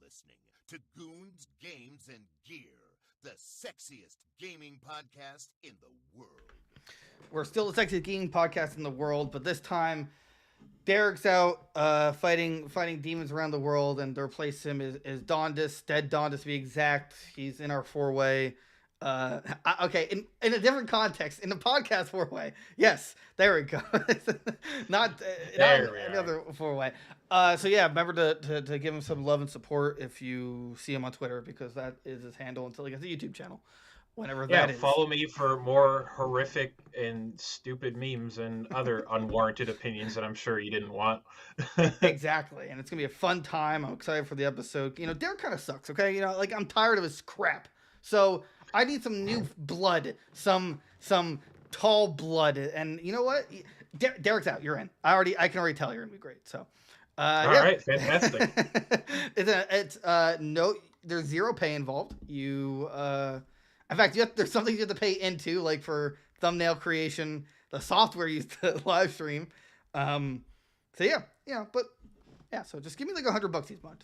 listening to Goons, Games, and Gear, the sexiest gaming podcast in the world. We're still the sexiest gaming podcast in the world, but this time Derek's out fighting demons around the world, and to replace him is DeadDawndus, DeadDawndus to be exact. He's in our four-way. Okay, in a different context, in the podcast four-way. Yes, there we go. not another four-way. So yeah, remember to give him some love and support if you see him on Twitter, because that is his handle until he gets a YouTube channel. Whenever that is. Follow me for more horrific and stupid memes and other unwarranted opinions that I'm sure you didn't want. Exactly, and it's gonna be a fun time. I'm excited for the episode. You know, Derek kind of sucks. Okay, like I'm tired of his crap. So I need some new blood, some tall blood, and you know what? Derek's out. You're in. I can already tell you're gonna be great. So, all right, fantastic. There's zero pay involved. In fact, there's something you have to pay into, like for thumbnail creation, the software used to live stream. So just give me like $100 each month.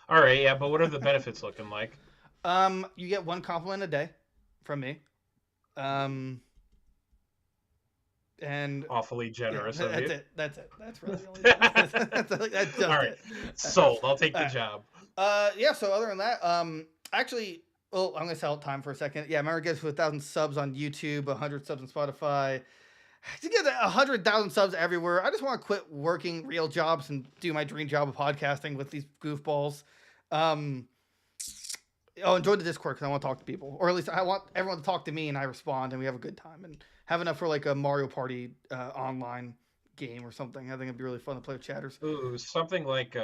All right, yeah, but what are the benefits looking like? You get one compliment a day from me. And awfully generous of you. That's it. That's really the only that's just all right. Sold. I'll take the job. So other than that, actually, I'm going to sell it time for a second. Yeah, remember, it gets to 1,000 subs on YouTube, 100 subs on Spotify. To get 100,000 subs everywhere, I just want to quit working real jobs and do my dream job of podcasting with these goofballs. Enjoy the Discord because I want to talk to people. Or at least I want everyone to talk to me and I respond and we have a good time. And have enough for like a Mario Party online game or something. I think it'd be really fun to play with chatters. Ooh, something like,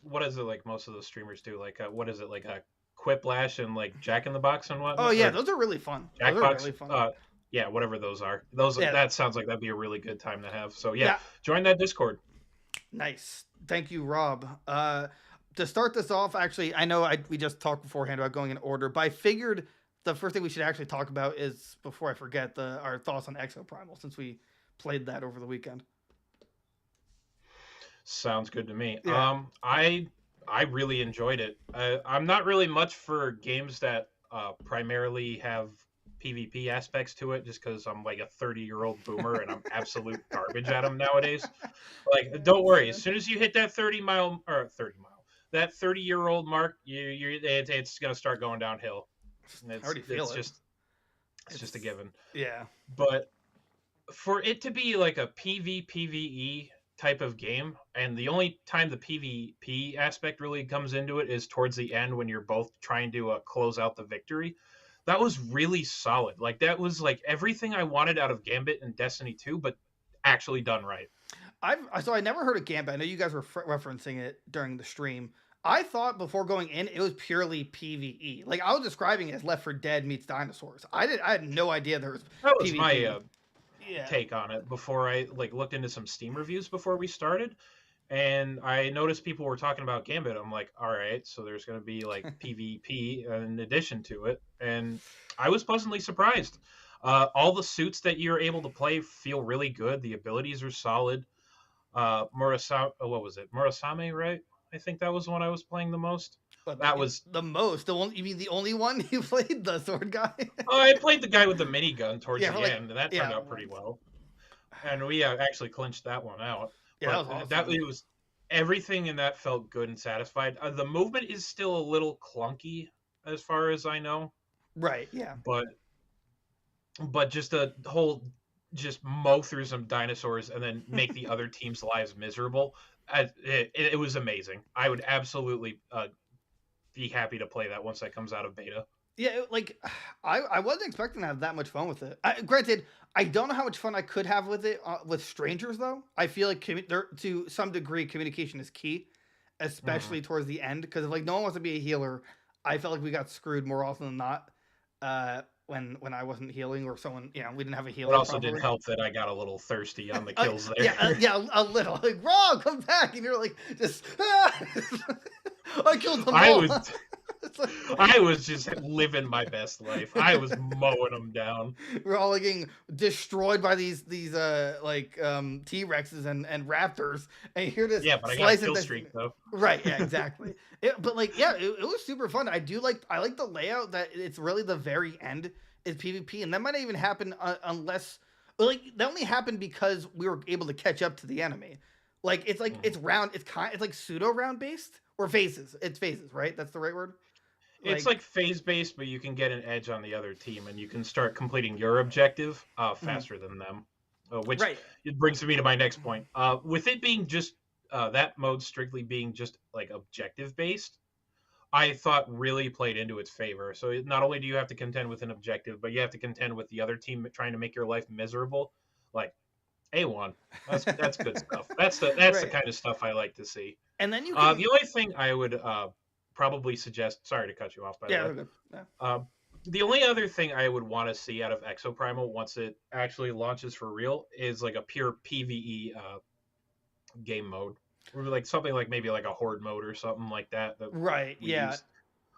what is it like most of the streamers do? Like, what is it, like a Quiplash and like Jack in the Box and whatnot? Oh yeah, those are really fun. Yeah, whatever those are. That sounds like that'd be a really good time to have. So yeah, join that Discord. Nice. Thank you, Rob. To start this off, actually, I know we just talked beforehand about going in order, but I figured the first thing we should actually talk about is, before I forget, our thoughts on ExoPrimal, since we played that over the weekend. Sounds good to me. Yeah. I really enjoyed it. I'm not really much for games that primarily have PvP aspects to it, just because I'm like a 30-year-old boomer and I'm absolute garbage at them nowadays. Like, don't worry, as soon as you hit that 30-year-old mark, it's gonna start going downhill. I already feel it. It's just a given. Yeah. But for it to be like a PvE type of game, and the only time the PvP aspect really comes into it is towards the end when you're both trying to close out the victory. That was really solid. Like, that was like everything I wanted out of Gambit and Destiny 2, but actually done right. I never heard of Gambit. I know you guys were referencing it during the stream. I thought before going in it was purely PvE. Like, I was describing it as Left 4 Dead meets dinosaurs. I had no idea there was that was PvP. My take on it before I looked into some Steam reviews before we started, and I noticed people were talking about Gambit. I'm like, all right, so there's going to be like PvP in addition to it, and I was pleasantly surprised. All the suits that you're able to play feel really good. The abilities are solid. Murasame, right? I think that was the one I was playing the most. But that was the most. You mean the only one you played, the sword guy? I played the guy with the minigun towards the end, and that turned out pretty well. And we actually clinched that one out. Yeah, that was awesome. It was everything in that felt good and satisfied. The movement is still a little clunky, as far as I know. Right. Yeah. But just a whole mow through some dinosaurs and then make the other team's lives miserable. It was amazing. I would absolutely be happy to play that once that comes out of beta. Yeah, like I wasn't expecting to have that much fun with it. Granted, I don't know how much fun I could have with it with strangers though. I feel like to some degree communication is key, especially towards the end, because if like no one wants to be a healer, I felt like we got screwed more often than not. When I wasn't healing or someone, we didn't have a healer. It also didn't help that I got a little thirsty on the kills there. A little. Like, Rob, come back, and you're like, just I killed them all. I was just living my best life. I was mowing them down. We're all like getting destroyed by these T-Rexes and raptors, and you're just Yeah, but I got a slicing kill this. streak though. Right, yeah, exactly. But like, yeah, it was super fun. I like the layout that it's really the very end is PvP, and that might not even happen unless, like, that only happened because we were able to catch up to the enemy. Like it's it's round, it's like pseudo round based or phases. It's phases, right? That's the right word. It's like phase based, but you can get an edge on the other team, and you can start completing your objective faster than them. Which right. It brings me to my next point. With it being just that mode strictly being just like objective based, I thought really played into its favor. So not only do you have to contend with an objective, but you have to contend with the other team trying to make your life miserable. Like A1, that's good stuff. That's the Right. kind of stuff I like to see. And then you can... the only thing I would probably suggest. Sorry to cut you off, by the way. Good. Yeah. The only other thing I would want to see out of ExoPrimal once it actually launches for real is like a pure PvE game mode, or like something like maybe like a horde mode or something like that. Right. Yeah.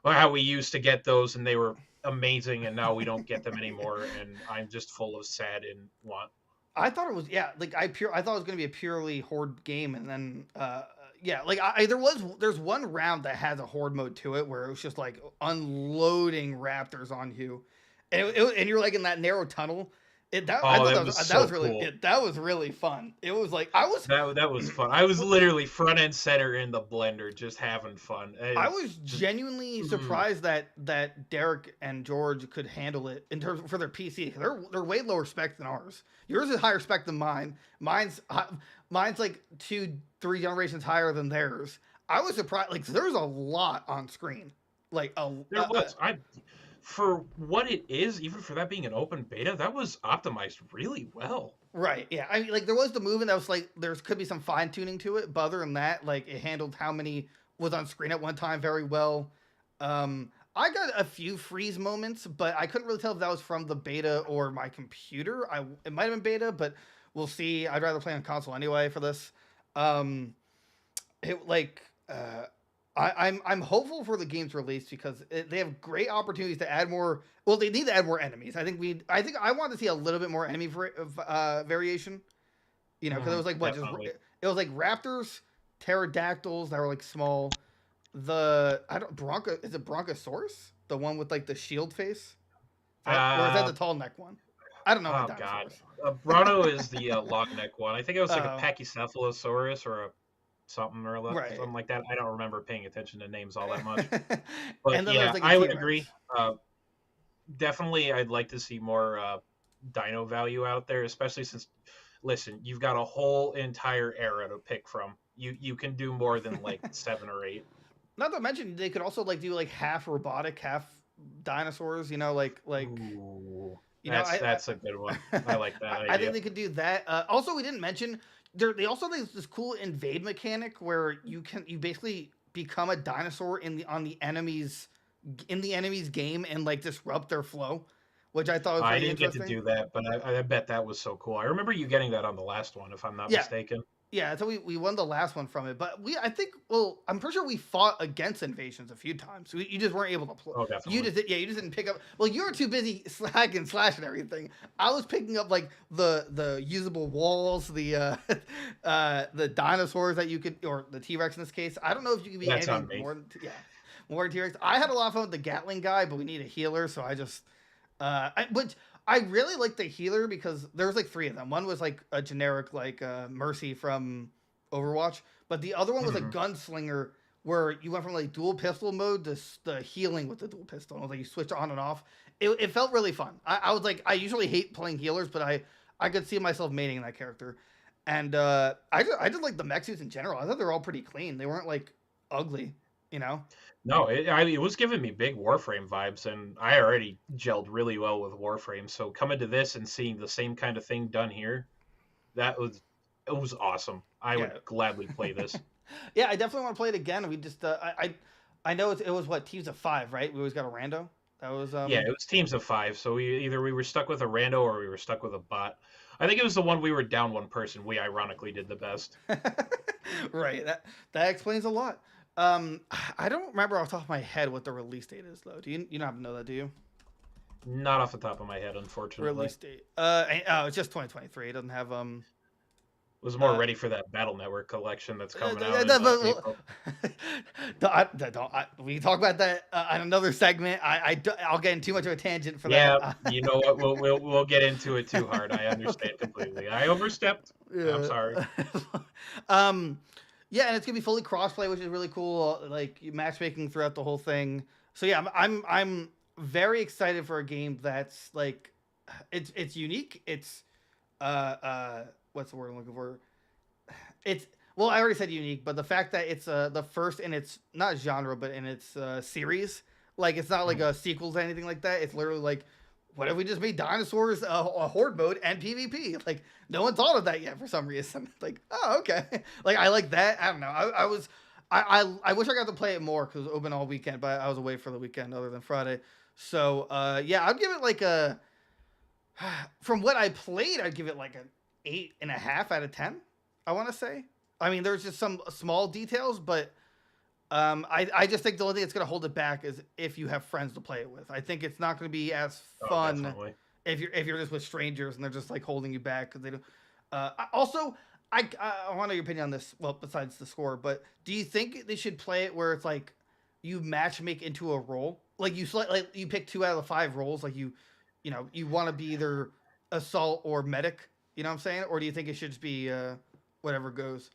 Or how we used to get those, and they were amazing, and now we don't get them anymore, and I'm just full of sad and want. I thought it was like I thought it was gonna be a purely horde game, and then like there's one round that has a horde mode to it where it was just like unloading raptors on you, and and you're like in that narrow tunnel. I thought that was really fun. It was like that was fun. I was literally front and center in the blender, just having fun. I was genuinely surprised that Derek and George could handle it in terms for their PC. They're way lower spec than ours. Yours is higher spec than mine. Mine's like 2-3 generations higher than theirs. I was surprised. Like there's a lot on screen. Like there was. For what it is, even for that being an open beta, that was optimized really well. Right, yeah. I mean, like, there was the movement that was like, there could be some fine-tuning to it, but other than that, like, it handled how many was on screen at one time very well. I got a few freeze moments, but I couldn't really tell if that was from the beta or my computer. It might have been beta, but we'll see. I'd rather play on console anyway for this. I'm hopeful for the game's release because they have great opportunities to add more. Well, they need to add more enemies. I think I want to see a little bit more enemy variation. You know, because it was like it was like raptors, pterodactyls that were like small. Is it Bronchosaurus? The one with like the shield face? Or is that the tall neck one? I don't know. Oh god, Bronto is the long neck one. I think it was like a Pachycephalosaurus or a something or something like that. I don't remember paying attention to names all that much. But yeah, I would agree. Definitely, I'd like to see more dino value out there, especially since, listen, you've got a whole entire era to pick from. You can do more than like 7 or 8. Not to mention, they could also like do like half robotic, half dinosaurs. You know, Ooh, that's a good one. I like that idea. I think they could do that. Also, we didn't mention they also have this cool invade mechanic where you basically become a dinosaur on the enemy's game and like disrupt their flow, which I thought was really interesting. I didn't get to do that, but I bet that was so cool. I remember you getting that on the last one, if I'm not mistaken. Yeah, so we won the last one from it, but I'm pretty sure we fought against invasions a few times. So you just weren't able to play. Oh, definitely. You just didn't pick up. Well, you were too busy slacking, slashing everything. I was picking up like the usable walls, the dinosaurs that you could, or the T-Rex in this case. I don't know if you could be anything more than T-Rex. I had a lot of fun with the Gatling guy, but we need a healer, so I just I really like the healer because there was like 3 of them. One was like a generic like Mercy from Overwatch, but the other one was a gunslinger where you went from like dual pistol mode to the healing with the dual pistol. And it was like you switch on and off. It felt really fun. I was like, I usually hate playing healers, but I could see myself mating that character. And I just like the mech suits in general. I thought they were all pretty clean. They weren't like ugly, you know? No, it was giving me big Warframe vibes, and I already gelled really well with Warframe. So coming to this and seeing the same kind of thing done here, it was awesome. I would gladly play this. Yeah, I definitely want to play it again. We just I know it was what, teams of 5, right? We always got a rando. That was yeah, it was teams of 5. So we were stuck with a rando or we were stuck with a bot. I think it was the one we were down one person. We ironically did the best. Right. That explains a lot. I don't remember off the top of my head what the release date is though. Do you don't happen to know that, do you? Not off the top of my head, unfortunately. Release date. It's just 2023. It doesn't have Was more ready for that Battle Network collection that's coming out in April. We can talk about that on another segment. I'll get in too much of a tangent for Yeah, that. you know what? We'll get into it too hard. I understand completely. I overstepped. Yeah. I'm sorry. Yeah, and it's gonna be fully crossplay, which is really cool. Like matchmaking throughout the whole thing. So yeah, I'm very excited for a game that's like, it's unique. It's what's the word I'm looking for? It's, well, I already said unique, but the fact that it's the first in its, not genre, but in its series, like it's not like a sequel to anything like that. It's literally like, what if we just made dinosaurs a horde mode and PvP? Like no one thought of that yet for some reason. Like, oh, okay. Like I like that. I don't know. I wish I got to play it more because it was open all weekend, but I was away for the weekend other than Friday. So yeah, I'd give it like a, from what I played, I'd give it like an 8.5 out of 10. I want to say. I mean, there's just some small details, but I just think the only thing that's going to hold it back is if you have friends to play it with. I think it's not going to be as fun if you're just with strangers and they're just like holding you back because they don't. Also, I want to know your opinion on this. Well, besides the score, but do you think they should play it where it's like you match make into a role, like you pick 2 out of the 5 roles, like you want to be either assault or medic, you know what I'm saying, or do you think it should just be whatever goes?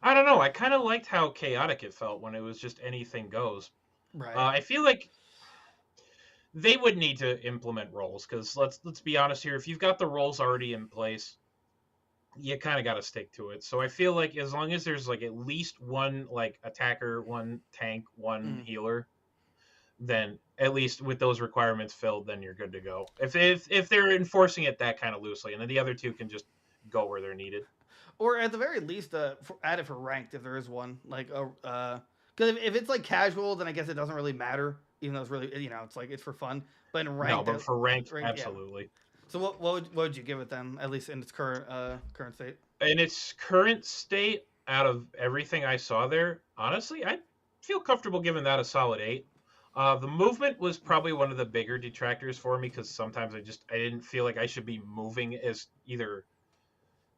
I don't know. I kind of liked how chaotic it felt when it was just anything goes. Right. I feel like they would need to implement roles because let's be honest here. If you've got the roles already in place, you kind of got to stick to it. So I feel like as long as there's like at least one like attacker, one tank, one healer, then at least with those requirements filled, then you're good to go. If they're enforcing it that kind of loosely, and then the other 2 can just go where they're needed. Or at the very least, add it for ranked if there is one. Like, because if it's like casual, then I guess it doesn't really matter. Even though it's really, it's like it's for fun. But in ranked, no, but for ranked, absolutely. Yeah. So what would you give it then? At least in its current state. In its current state, out of everything I saw there, honestly, I feel comfortable giving that a solid 8. The movement was probably one of the bigger detractors for me because sometimes I didn't feel like I should be moving as either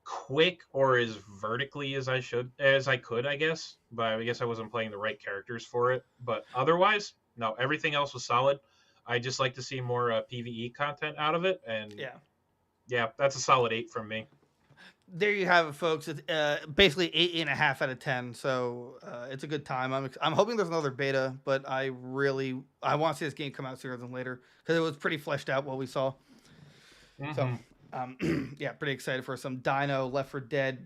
quick or as vertically as I could, I guess. But I guess I wasn't playing the right characters for it. But otherwise, no, everything else was solid. I just like to see more PvE content out of it, and yeah, that's a solid 8 from me. There you have it, folks. It's basically 8.5 out of 10. So it's a good time. I'm hoping there's another beta, but I want to see this game come out sooner than later because it was pretty fleshed out what we saw. Mm-hmm. So. Yeah, pretty excited for some Dino, Left 4 Dead,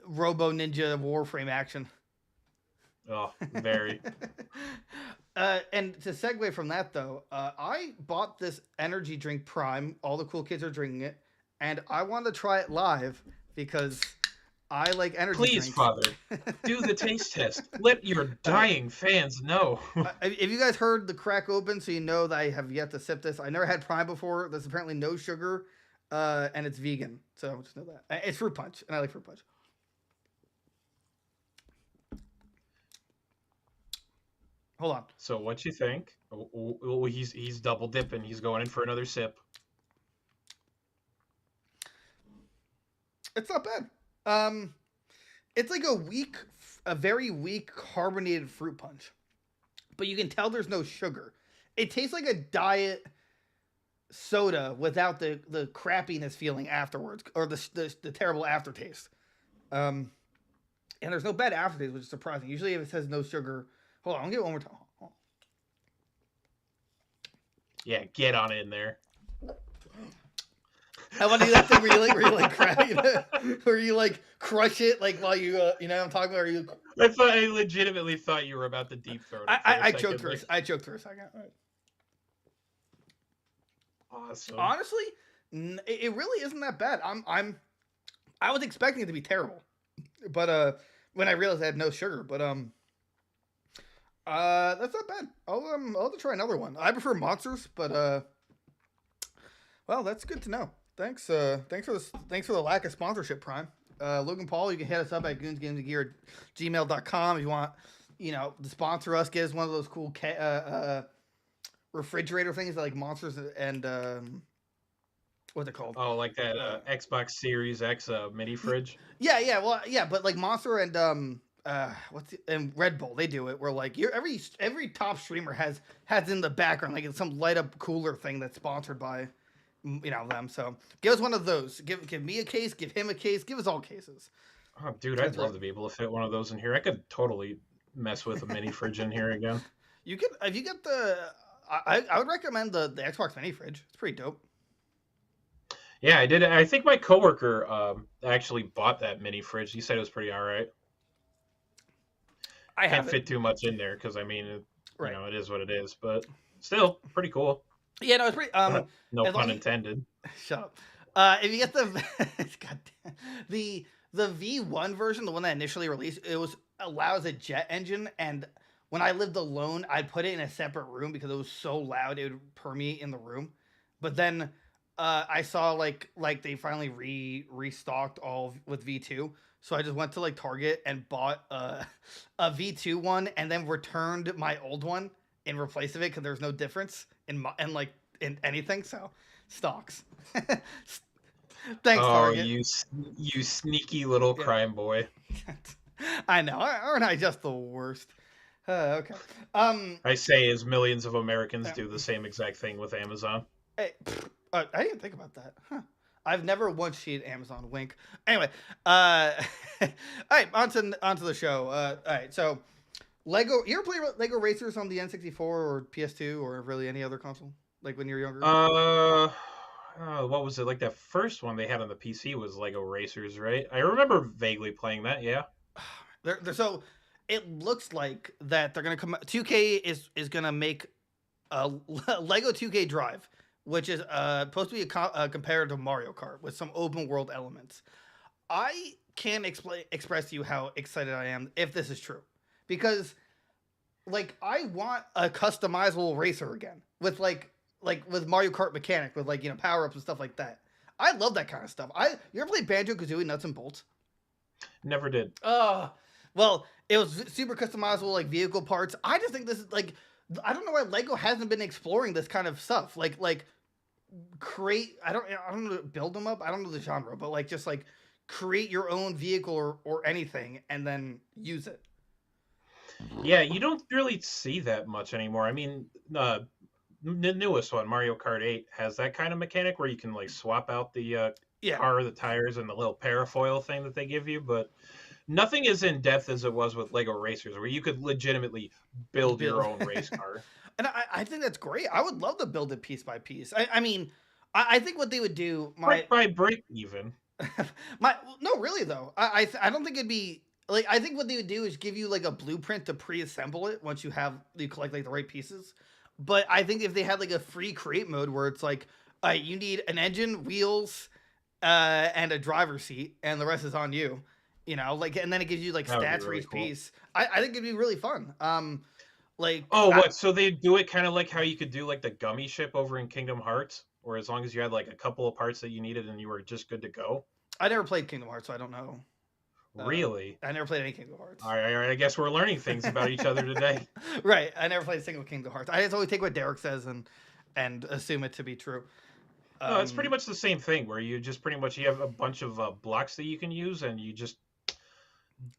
Robo Ninja Warframe action. Oh, very. And to segue from that, though, I bought this energy drink Prime. All the cool kids are drinking it, and I wanted to try it live because I like energy drinks. Please, Father, do the taste test. Let your dying fans know. If you guys heard the crack open, so you know that I have yet to sip this. I never had Prime before. There's apparently no sugar, and it's vegan. So just know that. It's fruit punch, and I like fruit punch. Hold on. So what you think? Oh, he's double dipping. He's going in for another sip. It's not bad. It's like a very weak carbonated fruit punch, but you can tell there's no sugar. It tastes like a diet soda without the crappiness feeling afterwards, or the terrible aftertaste. And there's no bad aftertaste, which is surprising. Usually if it says no sugar, hold on, I'll get it one more time. Yeah, get on in there. I want to do that thing where you like crush it like while you you know what I'm talking about. I legitimately thought you were about to deep throat. I choked for a second. Right. Awesome. Honestly, it really isn't that bad. I was expecting it to be terrible, but when I realized I had no sugar, but that's not bad. I'll have to try another one. I prefer Monsters, but well, that's good to know. Thanks for the lack of sponsorship, Prime. Logan Paul, you can hit us up at goonsgamesgear@gmail.com if you want, to sponsor us. Get us one of those cool refrigerator things like Monsters and what's it called? Oh, like that Xbox Series X mini fridge. Yeah, well, yeah, but like Monster and and Red Bull, they do it where like every top streamer has in the background like some light up cooler thing that's sponsored by them. So give us one of those. Give me a case, give him a case, give us all cases. Oh, dude, I'd love to be able to fit one of those in here. I could totally mess with a mini fridge in here again. You could if you get the. I would recommend the Xbox mini fridge. It's pretty dope. Yeah, I did. I think my coworker actually bought that mini fridge. He said it was pretty all right. I can't fit too much in there because right. It is what it is, but still pretty cool. Yeah, no, it's pretty. No pun intended. Shut up. If you get the V1 version, the one that initially released, allows a jet engine, and when I lived alone, I'd put it in a separate room because it was so loud it would permeate in the room. But then I saw like they finally restocked all with V2, so I just went to like Target and bought a V2 one, and then returned my old one in replace of it because there's no difference in anything. So stocks. Thanks, Target. You sneaky little crime boy. I know. Aren't I just the worst? Okay. I say as millions of Americans do the same exact thing with Amazon. Hey, I didn't think about that. Huh. I've never once cheated Amazon. Wink. Anyway, all right, onto the show. All right, so Lego. You ever play Lego Racers on the N64 or PS2 or really any other console? Like when you were younger? What was it? Like that first one they had on the PC was Lego Racers, right? I remember vaguely playing that. Yeah. So it looks like that they're gonna come. 2K is gonna make a Lego 2K Drive, which is supposed to be a comparative to Mario Kart with some open world elements. I can't express to you how excited I am if this is true, because like I want a customizable racer again with like with Mario Kart mechanic with like power ups and stuff like that. I love that kind of stuff. You ever play Banjo-Kazooie Nuts and Bolts? Never did. Well, it was super customizable like vehicle parts. I just think this is like, I don't know why Lego hasn't been exploring this kind of stuff. Like create, I don't know, build them up. I don't know the genre, but like just like create your own vehicle or anything and then use it. Yeah, you don't really see that much anymore. I mean, the newest one, Mario Kart 8, has that kind of mechanic where you can like swap out the car, the tires, and the little parafoil thing that they give you, but nothing as in depth as it was with Lego Racers, where you could legitimately build your own race car. And I think that's great. I would love to build it piece by piece. I mean, I think what they would do, brick by brick, even. No, really though. I don't think it'd be like. I think what they would do is give you like a blueprint to pre-assemble it once you collect like the right pieces. But I think if they had like a free create mode where it's like, you need an engine, wheels, and a driver's seat, and the rest is on you. And then it gives you like stats for each piece. I think it'd be really fun. So they do it kind of like how you could do like the gummy ship over in Kingdom Hearts, where as long as you had like a couple of parts that you needed and you were just good to go. I never played Kingdom Hearts, so I don't know. Really? I never played any Kingdom Hearts. All right, I guess we're learning things about each other today. Right. I never played a single Kingdom Hearts. I just always take what Derek says and assume it to be true. No, it's pretty much the same thing, where you just pretty much you have a bunch of blocks that you can use, and you just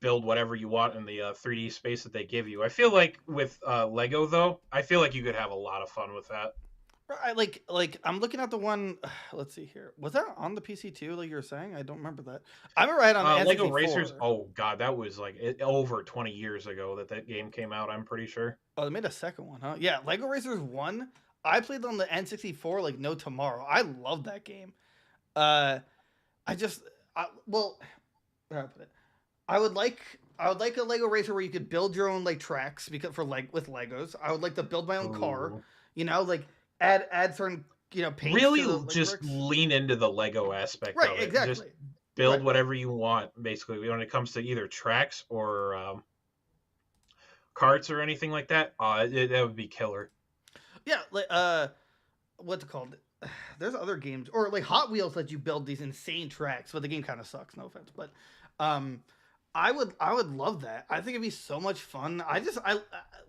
build whatever you want in the 3D space that they give you. I feel like with Lego, though, I feel like you could have a lot of fun with that. Like I'm looking at the one. Let's see here. Was that on the PC too? Like you were saying, I don't remember that. I remember right on Lego Racers. Oh god, that was like over 20 years ago that game came out. I'm pretty sure. Oh, they made a second one, huh? Yeah, Lego Racers 1. I played on the N64 like no tomorrow. I love that game. Where I put it. I would like a Lego racer where you could build your own like tracks with Legos. I would like to build my own car. Like add certain paints. Really, just lean into the Lego aspect. Right, of it. Exactly. Just build whatever you want, basically, when it comes to either tracks or carts or anything like that. That would be killer. Yeah, what's it called? there's other games or like Hot Wheels let you build these insane tracks, but the game kind of sucks. No offense, but um, I would love that. I think it'd be so much fun. I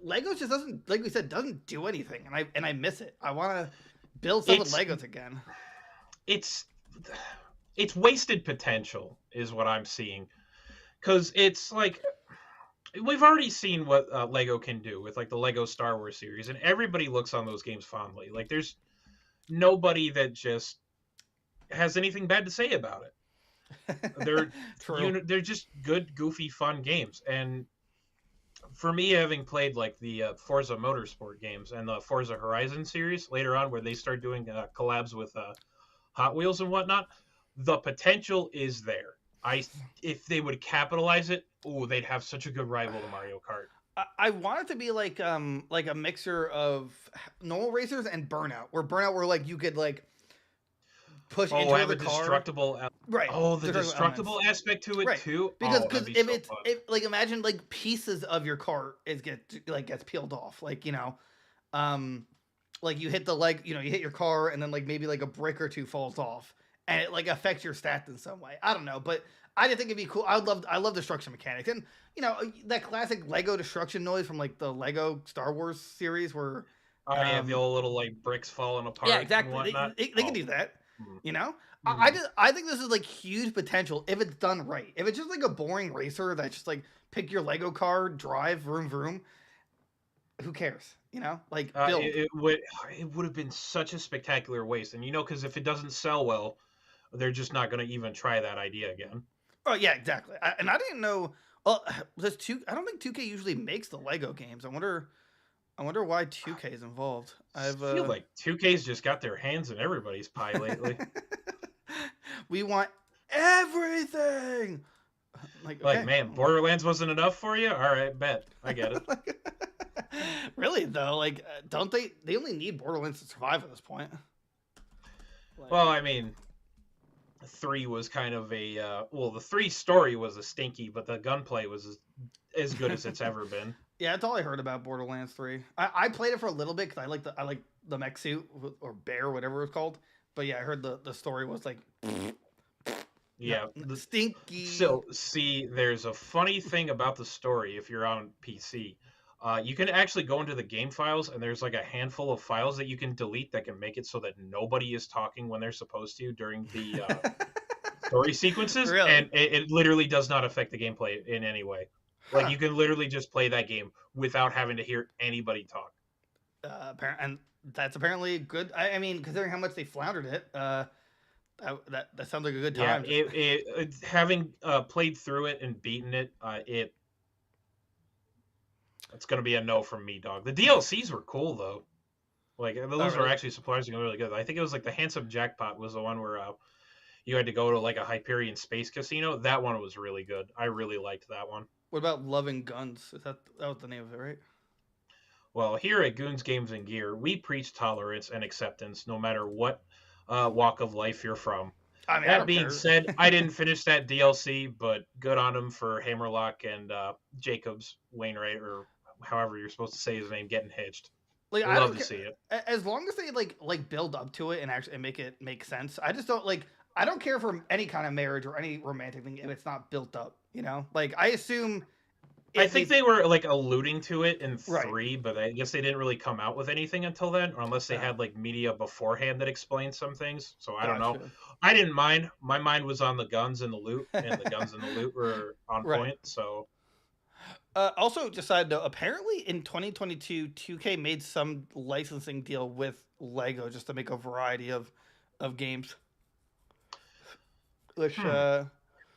Legos just doesn't, like we said, doesn't do anything, and I miss it. I want to build stuff with Legos again. It's wasted potential is what I'm seeing, because it's like we've already seen what Lego can do with like the Lego Star Wars series, and everybody looks on those games fondly. Like there's nobody that just has anything bad to say about it. They're just good, goofy, fun games. And for me, having played like the Forza Motorsport games and the Forza Horizon series later on, where they start doing collabs with Hot Wheels and whatnot, the potential is there. If they would capitalize it, they'd have such a good rival to Mario Kart. I want it to be like a mixer of normal racers and Burnout, where like you could like push into the car. Destructible right. Oh, the destructible aspect to it too. Because if like imagine like pieces of your car gets peeled off, like like you hit the leg, you hit your car and then like maybe like a brick or two falls off and it like affects your stats in some way. I don't know, but I just think it'd be cool. I love destruction mechanics, and that classic Lego destruction noise from like the Lego Star Wars series where the old little like bricks falling apart. Yeah, exactly. They can do that. I think this is like huge potential if it's done right. If it's just like a boring racer that just like pick your Lego car, drive, vroom vroom, who cares? Like build. It would have been such a spectacular waste, and because if it doesn't sell well, they're just not going to even try that idea again. Oh yeah, exactly. And I didn't know. Well, I don't think 2K usually makes the Lego games. I wonder why 2K is involved. I feel like 2K's just got their hands in everybody's pie lately. We want everything. Like, man, Borderlands wasn't enough for you? All right, bet. I get it. Really though, like, don't they? They only need Borderlands to survive at this point. Well, I mean, 3 was kind of a the 3 story was a stinky, but the gunplay was as good as it's ever been. Yeah, that's all I heard about Borderlands 3. I played it for a little bit because I like the mech suit or bear, whatever it's called. But yeah, I heard the story was like, yeah, stinky. So see, there's a funny thing about the story. If you're on PC, you can actually go into the game files, and there's like a handful of files that you can delete that can make it so that nobody is talking when they're supposed to during the story sequences, really? And it literally does not affect the gameplay in any way. Like, you can literally just play that game without having to hear anybody talk. And that's apparently good. I mean, considering how much they floundered it, that sounds like a good time. Yeah, having played through it and beaten it, it's going to be a no from me, dog. The DLCs were cool, though. Like, those were actually surprisingly really good. I think it was like the Handsome Jackpot was the one where you had to go to like a Hyperion space casino. That one was really good. I really liked that one. What about Loving Guns? That was the name of it, right? Well, here at Goons Games and Gear, we preach tolerance and acceptance no matter what walk of life you're from. I mean, that being said, I didn't finish that DLC, but good on him for Hammerlock and Jacobs Wainwright, or however you're supposed to say his name, getting hitched. Like, I love to see it. As long as they like build up to it and actually make it make sense. I just don't like. I don't care for any kind of marriage or any romantic thing if it's not built up. Like, I assume. I think they were like alluding to it in 3, right. But I guess they didn't really come out with anything until then, or unless they had like media beforehand that explained some things. So I don't know. I didn't mind. My mind was on the guns and the loot, and the guns and the loot were on point. So. Also, just side note, apparently in 2022, 2K made some licensing deal with Lego just to make a variety of games. Which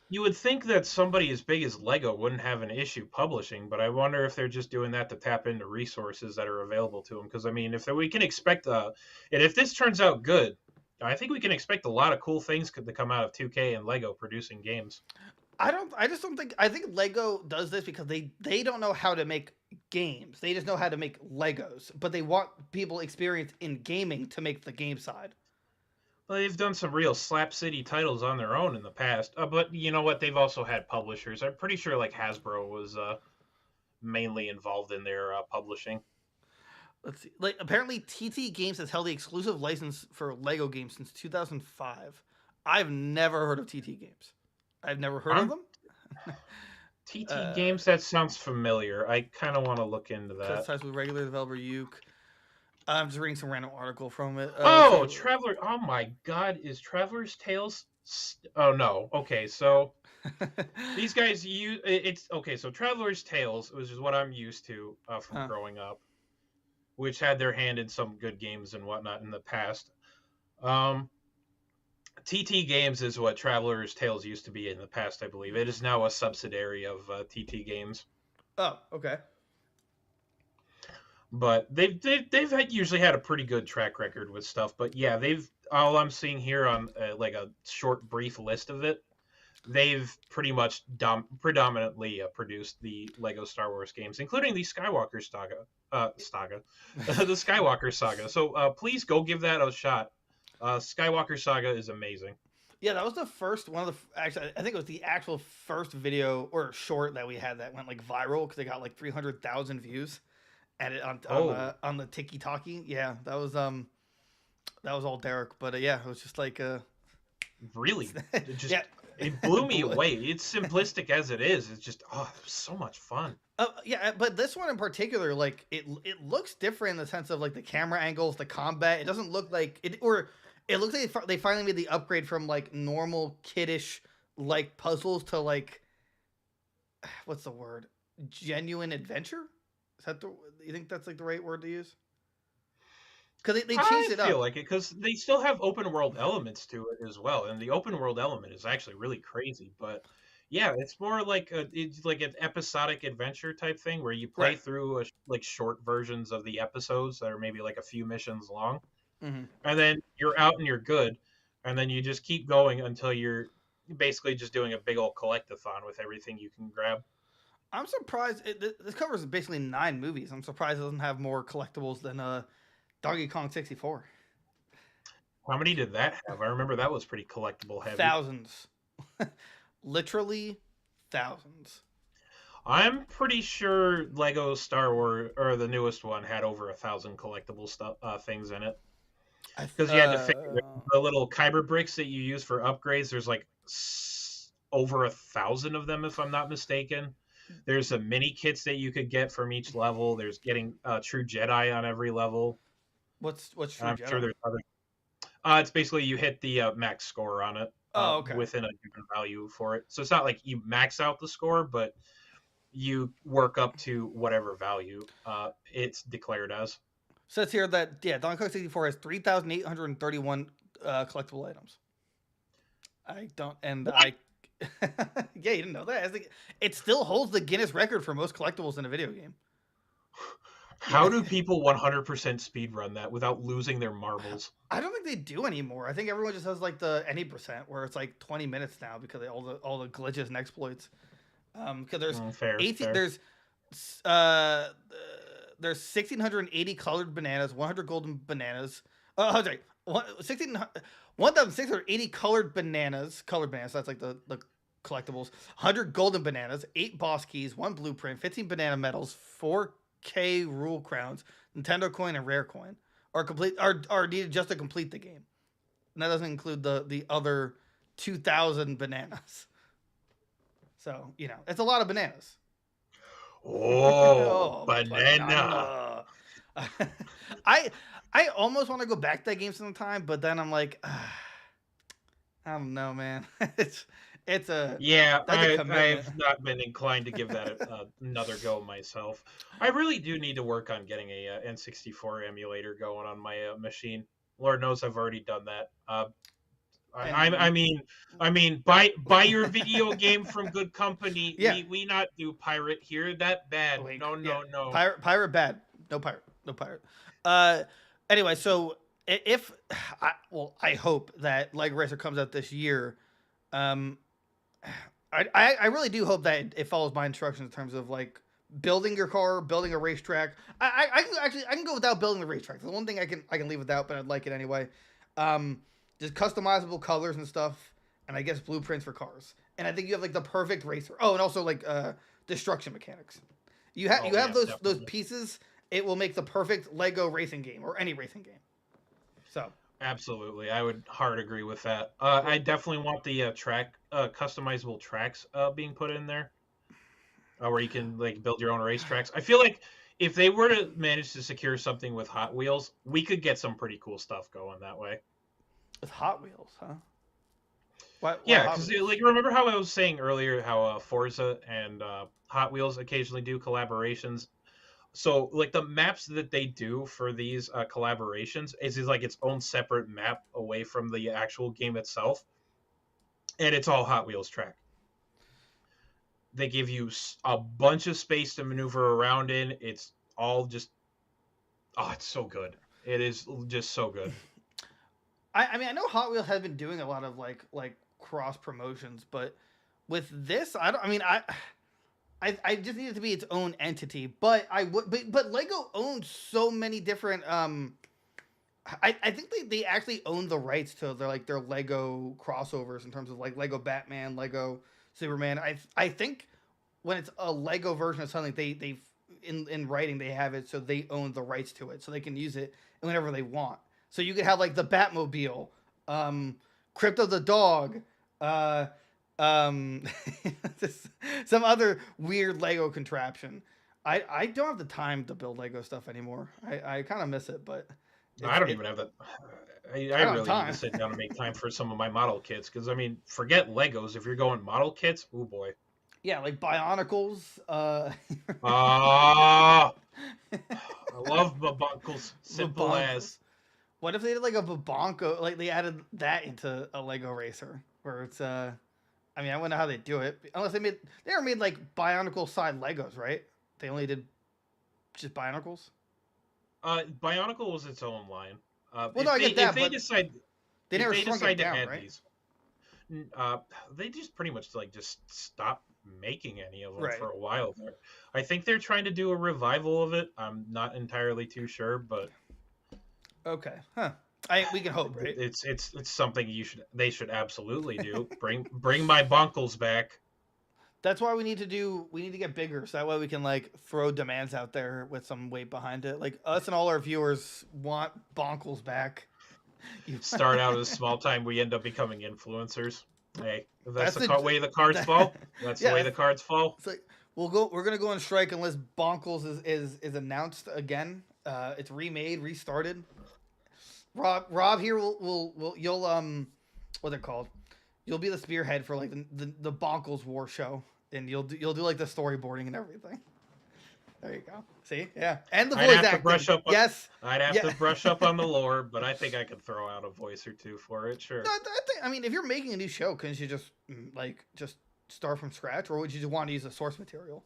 you would think that somebody as big as Lego wouldn't have an issue publishing, but I wonder if they're just doing that to tap into resources that are available to them. Because I mean, we can expect and if this turns out good, I think we can expect a lot of cool things to come out of 2K and Lego producing games. I think Lego does this because they don't know how to make games. They just know how to make Legos, but they want people experience in gaming to make the game side. Well, they've done some real Slap City titles on their own in the past, but you know what? They've also had publishers. I'm pretty sure like Hasbro was mainly involved in their publishing. Let's see. Like apparently, TT Games has held the exclusive license for Lego games since 2005. I've never heard of TT Games. I've never heard of them. TT Games, that sounds familiar. I kind of want to look into Because that. ties with regular developer Uke. I'm just reading some random article from it. Traveler! Oh my God, is Traveler's Tales? Oh no. Okay, so these guys use it's okay. So Traveler's Tales, which is what I'm used to from growing up, which had their hand in some good games and whatnot in the past. TT Games is what Traveler's Tales used to be in the past, I believe. It is now a subsidiary of TT Games. Oh, okay. But they've usually had a pretty good track record with stuff. But yeah, all I'm seeing here on like a short brief list of it, they've pretty much predominantly produced the Lego Star Wars games, including the Skywalker saga, the Skywalker saga. So please go give that a shot. Skywalker Saga is amazing. Yeah, that was the first one of the. Actually, I think it was the actual first video or short that we had that went like viral because they got like 300,000 views at it on the Tiki Talkie. Yeah, that was all Derek. But yeah, it was just like really, it blew me away. It's simplistic as it is. It's just it was so much fun. Yeah, but this one in particular, like it looks different in the sense of like the camera angles, the combat. It doesn't look like it, or it looks like they finally made the upgrade from like normal kiddish like puzzles to like what's the word? Genuine adventure? Is that you think that's like the right word to use? Because they changed it up. I feel like it because they still have open world elements to it as well, and the open world element is actually really crazy. But yeah, it's more like it's like an episodic adventure type thing where you play through like short versions of the episodes that are maybe like a few missions long, and then you're out and you're good, and then you just keep going until you're basically just doing a big old collectathon with everything you can grab. I'm surprised this covers basically 9 movies. I'm surprised it doesn't have more collectibles than Donkey Kong 64. How many did that have? I remember that was pretty collectible heavy. Thousands. Literally thousands. I'm pretty sure Lego Star Wars, or the newest one, had over 1,000 collectible things in it. Because you had to figure the little Kyber bricks that you use for upgrades. There's like over 1,000 of them, if I'm not mistaken. There's some mini kits that you could get from each level. There's getting True Jedi on every level. What's True I'm Jedi? sure there's other. It's basically you hit the max score on it. Within a given value for it. So it's not like you max out the score, but you work up to whatever value it's declared as. Says here that Donkey Kong 64 has 3,831 collectible items. Yeah, you didn't know that. It still holds the Guinness record for most collectibles in a video game. How do people 100% speedrun that without losing their marbles? I don't think they do anymore. I think everyone just has like the any percent where it's like 20 minutes now because of all the glitches and exploits. Because there's 18, there's 1,680 colored bananas, 100 golden bananas. Oh, sorry, 1,680 colored bananas. Colored bananas. So that's like the collectibles. 100 golden bananas, 8 boss keys, 1 blueprint, 15 banana medals, 4K rule crowns, Nintendo coin, and rare coin are needed just to complete the game. And that doesn't include the other 2,000 bananas. So, it's a lot of bananas. Banana. I almost want to go back to that game sometime, but then I'm like, I don't know, man. It's a I've not been inclined to give that another go myself. I really do need to work on getting a N64 emulator going on my machine. Lord knows I've already done that. I mean, buy your video game from good company. Yeah. We not do pirate here. That bad. Link. No. Pirate bad. No pirate. Anyway, so I hope that Leg Racer comes out this year. I really do hope that it follows my instructions in terms of like building your car, building a racetrack. I can go without building the racetrack. The one thing I can leave without, but I'd like it anyway. Just customizable colors and stuff, and I guess blueprints for cars. And I think you have like the perfect racer. Oh, and also like destruction mechanics. You have those pieces, it will make the perfect Lego racing game or any racing game. So Absolutely, I would hard agree with that. I definitely want the customizable tracks being put in there, where you can like build your own racetracks. I feel like if they were to manage to secure something with Hot Wheels, we could get some pretty cool stuff going that way. with Hot Wheels, huh? Why Yeah, Hot because Wheels? like remember how I was saying earlier how Forza and Hot Wheels occasionally do collaborations. So like the maps that they do for these collaborations is like its own separate map away from the actual game itself, and it's all Hot Wheels track. They give you a bunch of space to maneuver around in. It's all just it's so good. It is just so good. I mean, I know Hot Wheels has been doing a lot of like cross promotions, but with this, I don't. I mean, I just need it to be its own entity. But I would, but Lego owns so many different. I think they actually own the rights to their Lego crossovers in terms of like Lego Batman, Lego Superman. I think when it's a Lego version of something, they in writing they have it so they own the rights to it, so they can use it whenever they want. So you could have like the Batmobile, Crypto the dog, um, some other weird Lego contraption. I don't have the time to build Lego stuff anymore. I kind of miss it, but I don't even have that. I really need to sit down and make time for some of my model kits because I mean, forget Legos. If you're going model kits, oh boy. Yeah, like Bionicles. I love Babunkles. Simple Babonkles. as. What if they did like a Babonko? Like they added that into a Lego racer where it's I mean, I don't know how they do it unless they never made like Bionicle side Legos, right? They only did just Bionicles. Bionicle was its own line. Well, no, I get that, if they but decide, they never if they shrunk decide it down, to add right? these, they just pretty much like just stopped making any of them Right. for a while there. I think they're trying to do a revival of it. I'm not entirely too sure, but Okay, huh? We can hope, right? it's something they should absolutely do. Bring my bonkles back. That's why we need to get bigger, so that way we can like throw demands out there with some weight behind it. Like us and all our viewers want Bonkles back. Start out as small time, we end up becoming influencers. Hey, that's the the- way the cards fall. That's Yeah, the way the cards fall. It's like we're gonna go on strike unless Bonkles is announced again. It's remade, restarted. Rob here you'll what's it called? You'll be the spearhead for like the Bonkles War show, and you'll do like the storyboarding and everything. There you go. See, yeah, and the voice I'd have acting. to brush up. Yes, I'd have to brush up on the lore, but I think I could throw out a voice or two for it. Sure. No, I mean, if you're making a new show, couldn't you just start from scratch, or would you just want to use the source material?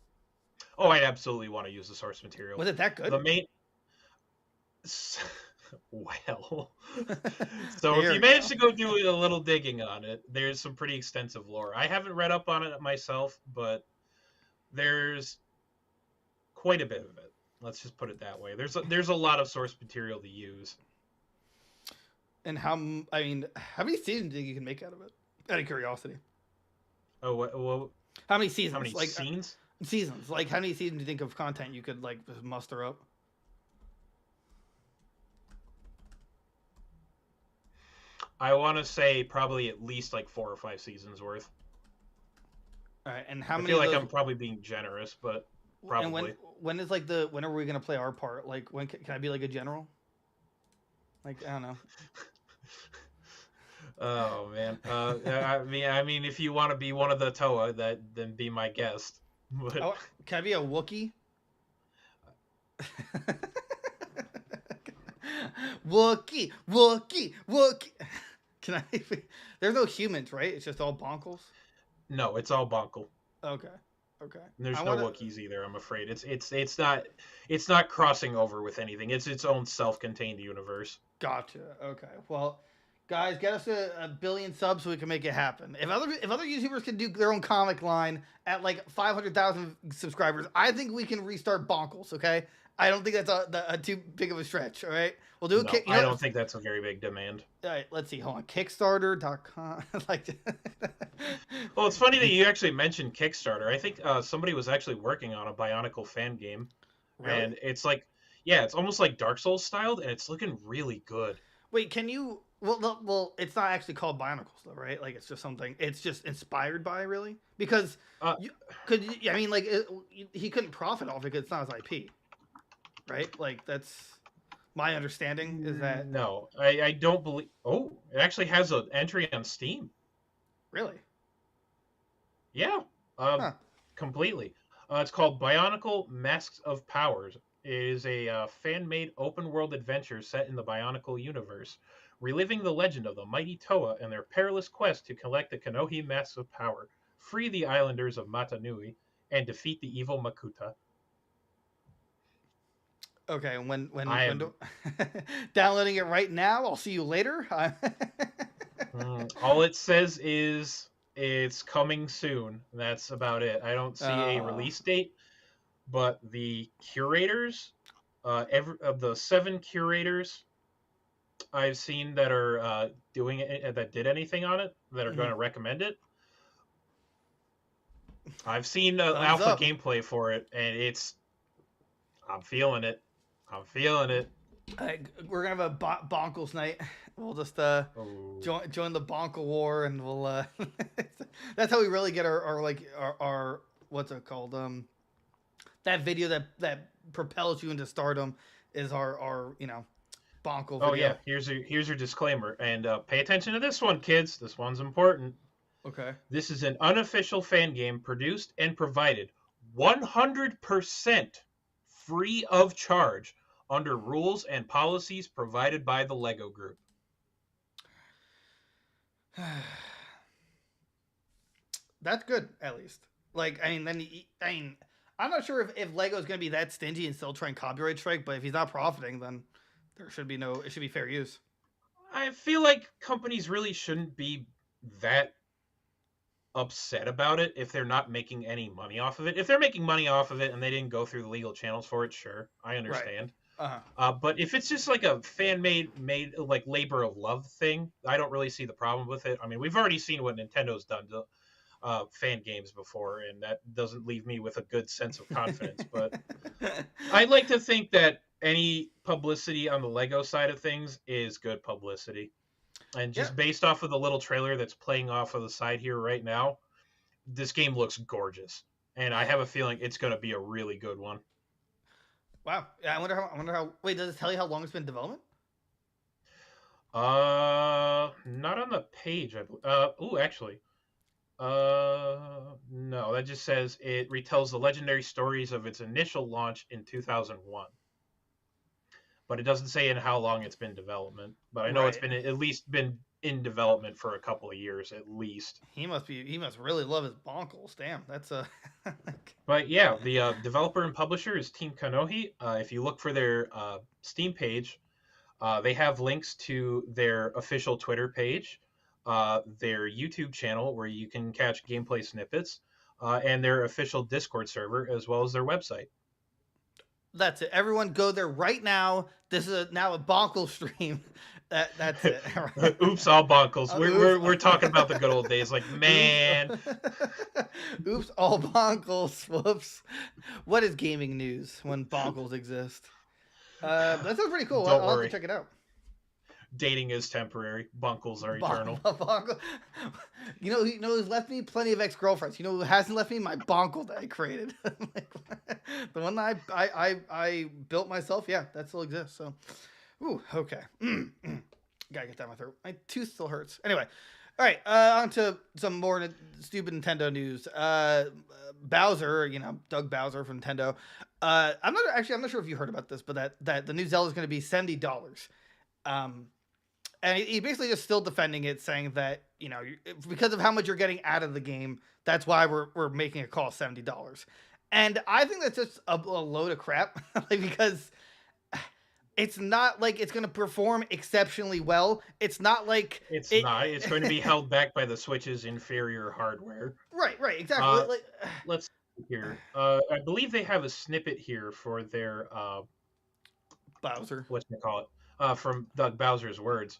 Oh, I absolutely want to use the source material. Was it that good? The main. Well, so if you manage to go do a little digging on it, there's some pretty extensive lore. I haven't read up on it myself, but there's quite a bit of it. Let's just put it that way. There's a lot of source material to use. And how many seasons do you think you can make out of it? Out of curiosity. Oh, well, How many seasons? how many like scenes? seasons? Like how many seasons do you think of content you could like muster up? I want to say probably at least like 4 or 5 seasons worth. All right, and how I many? feel like of those, I'm probably being generous, but probably. And when is when are we gonna play our part? Like when can I be like a general? Like I don't know. Oh man, I mean, if you want to be one of the Toa, then be my guest. But... Oh, can I be a Wookiee? Wookiee. Can I? There's no humans, right? It's just all Bonkles. No, it's all Bonkle. Okay. And there's no Wookiees either. I'm afraid it's not crossing over with anything. It's its own self-contained universe. Gotcha. Okay. Well, guys, get us a billion subs so we can make it happen. If other YouTubers can do their own comic line at like 500,000 subscribers, I think we can restart Bonkles. Okay. I don't think that's a too big of a stretch. All right. We'll do a I don't think that's a very big demand. All right. Let's see. Hold on. Kickstarter.com. Well, it's funny that you actually mentioned Kickstarter. I think somebody was actually working on a Bionicle fan game. Really? And it's like, Yeah, it's almost like Dark Souls styled, and it's looking really good. Wait, can you? Well, it's not actually called Bionicles though, right? Like it's just something. It's just inspired by, really, because Uh, you could. I mean, like he couldn't profit off it because it's not his IP, right? Like that's my understanding is that no, I don't believe. Oh, it actually has an entry on Steam. really, Yeah, uh, huh? completely. It's called Bionicle Masks of Powers. It is a fan-made open-world adventure set in the Bionicle universe, reliving the legend of the mighty Toa and their perilous quest to collect the Kanohi Masks of Power, free the islanders of Matanui, and defeat the evil Makuta. Okay, I am downloading it right now. I'll see you later. all it says is it's coming soon. That's about it. I don't see a uh, release date, but the curators, every of the 7 curators I've seen that are doing it, that did anything on it, that are going mhm. to recommend it. I've seen Thumbs alpha up. gameplay for it, and I'm feeling it. I'm feeling it. We're gonna have a bonkles night. We'll just Oh, join the bonkle war, and we'll that's how we really get our what's it called that video that propels you into stardom is our bonkle oh yeah. video. Here's your disclaimer, and pay attention to this one, kids. This one's important. Okay. This is an unofficial fan game produced and provided 100% free of charge under rules and policies provided by the Lego Group. That's good, at least. Like, I mean, I mean, I'm not sure if Lego's gonna be that stingy and still try and copyright strike, but if he's not profiting, then there should be no. It should be fair use. I feel like companies really shouldn't be that upset about it if they're not making any money off of it. If they're making money off of it and they didn't go through the legal channels for it, sure, I Right. understand. Uh huh. But if it's just like a fan made like labor of love thing, I don't really see the problem with it. I mean, we've already seen what Nintendo's done to fan games before, and that doesn't leave me with a good sense of confidence. But I like to think that any publicity on the Lego side of things is good publicity. And Yeah. just based off of the little trailer that's playing off of the side here right now, this game looks gorgeous. And I have a feeling it's going to be a really good one. Wow. Yeah. I wonder how. I wonder how. Wait, does it tell you how long it's been in development? Not on the page. Actually. No, that just says it retells the legendary stories of its initial launch in 2001. But it doesn't say in how long it's been development. But I know it's Right. been at least been in development for a couple of years at least. He must be. He must really love his bonkles. Damn. That's a. But yeah, the developer and publisher is Team Kanohi. If you look for their Steam page, they have links to their official Twitter page, their YouTube channel where you can catch gameplay snippets, and their official Discord server, as well as their website. That's it. Everyone go there right now. This is now a bonkle stream. That's it. Oops, all bonkles. Oops. We're talking about the good old days. Like, man, Oops, all bonkles. Whoops. What is gaming news when bonkles exist? That sounds pretty cool. don't I'll have to worry. check it out. Dating is temporary. Bunkles are eternal. You know who's left me? Plenty of ex-girlfriends. You know who hasn't left me? My bonkle that I created. The one that I built myself. Yeah, that still exists. So, ooh, okay. Gotta get that in my throat. My tooth still hurts. Anyway, all right. On to some more stupid Nintendo news. Bowser, Doug Bowser from Nintendo. I'm not sure if you heard about this, but that the new Zelda is going to be $70. And he basically just still defending it, saying that because of how much you're getting out of the game, that's why we're making a call $70. And I think that's just a load of crap, because it's not like it's going to perform exceptionally well. It's not like It's not. It's going to be held back by the Switch's inferior hardware. right, exactly. Uh, let's see here. I believe they have a snippet here for their Bowser. from Doug Bowser's words.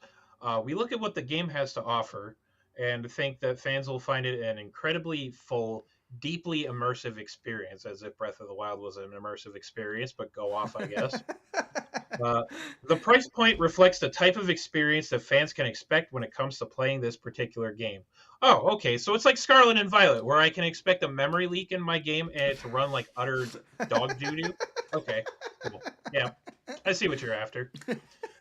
We look at what the game has to offer and think that fans will find it an incredibly full, deeply immersive experience, as if Breath of the Wild was an immersive experience, but go off, I guess. The price point reflects the type of experience that fans can expect when it comes to playing this particular game. Oh, okay, so it's like Scarlet and Violet, where I can expect a memory leak in my game and it to run like utter dog doo-doo. Okay, cool. Yeah, I see what you're after.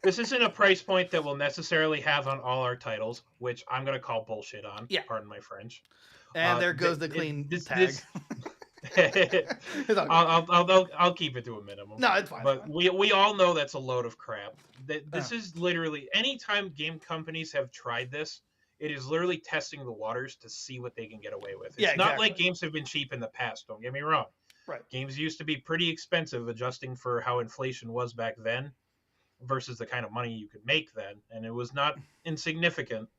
This isn't a price point that we'll necessarily have on all our titles, which I'm going to call bullshit on. Yeah. Pardon my French. And there goes the clean tag. I'll keep it to a minimum. No, it's fine. But we all know that's a load of crap. This is literally, anytime game companies have tried this, it is literally testing the waters to see what they can get away with. It's not like games have been cheap in the past, don't get me wrong. Right. Games used to be pretty expensive, adjusting for how inflation was back then versus the kind of money you could make then, and it was not insignificant.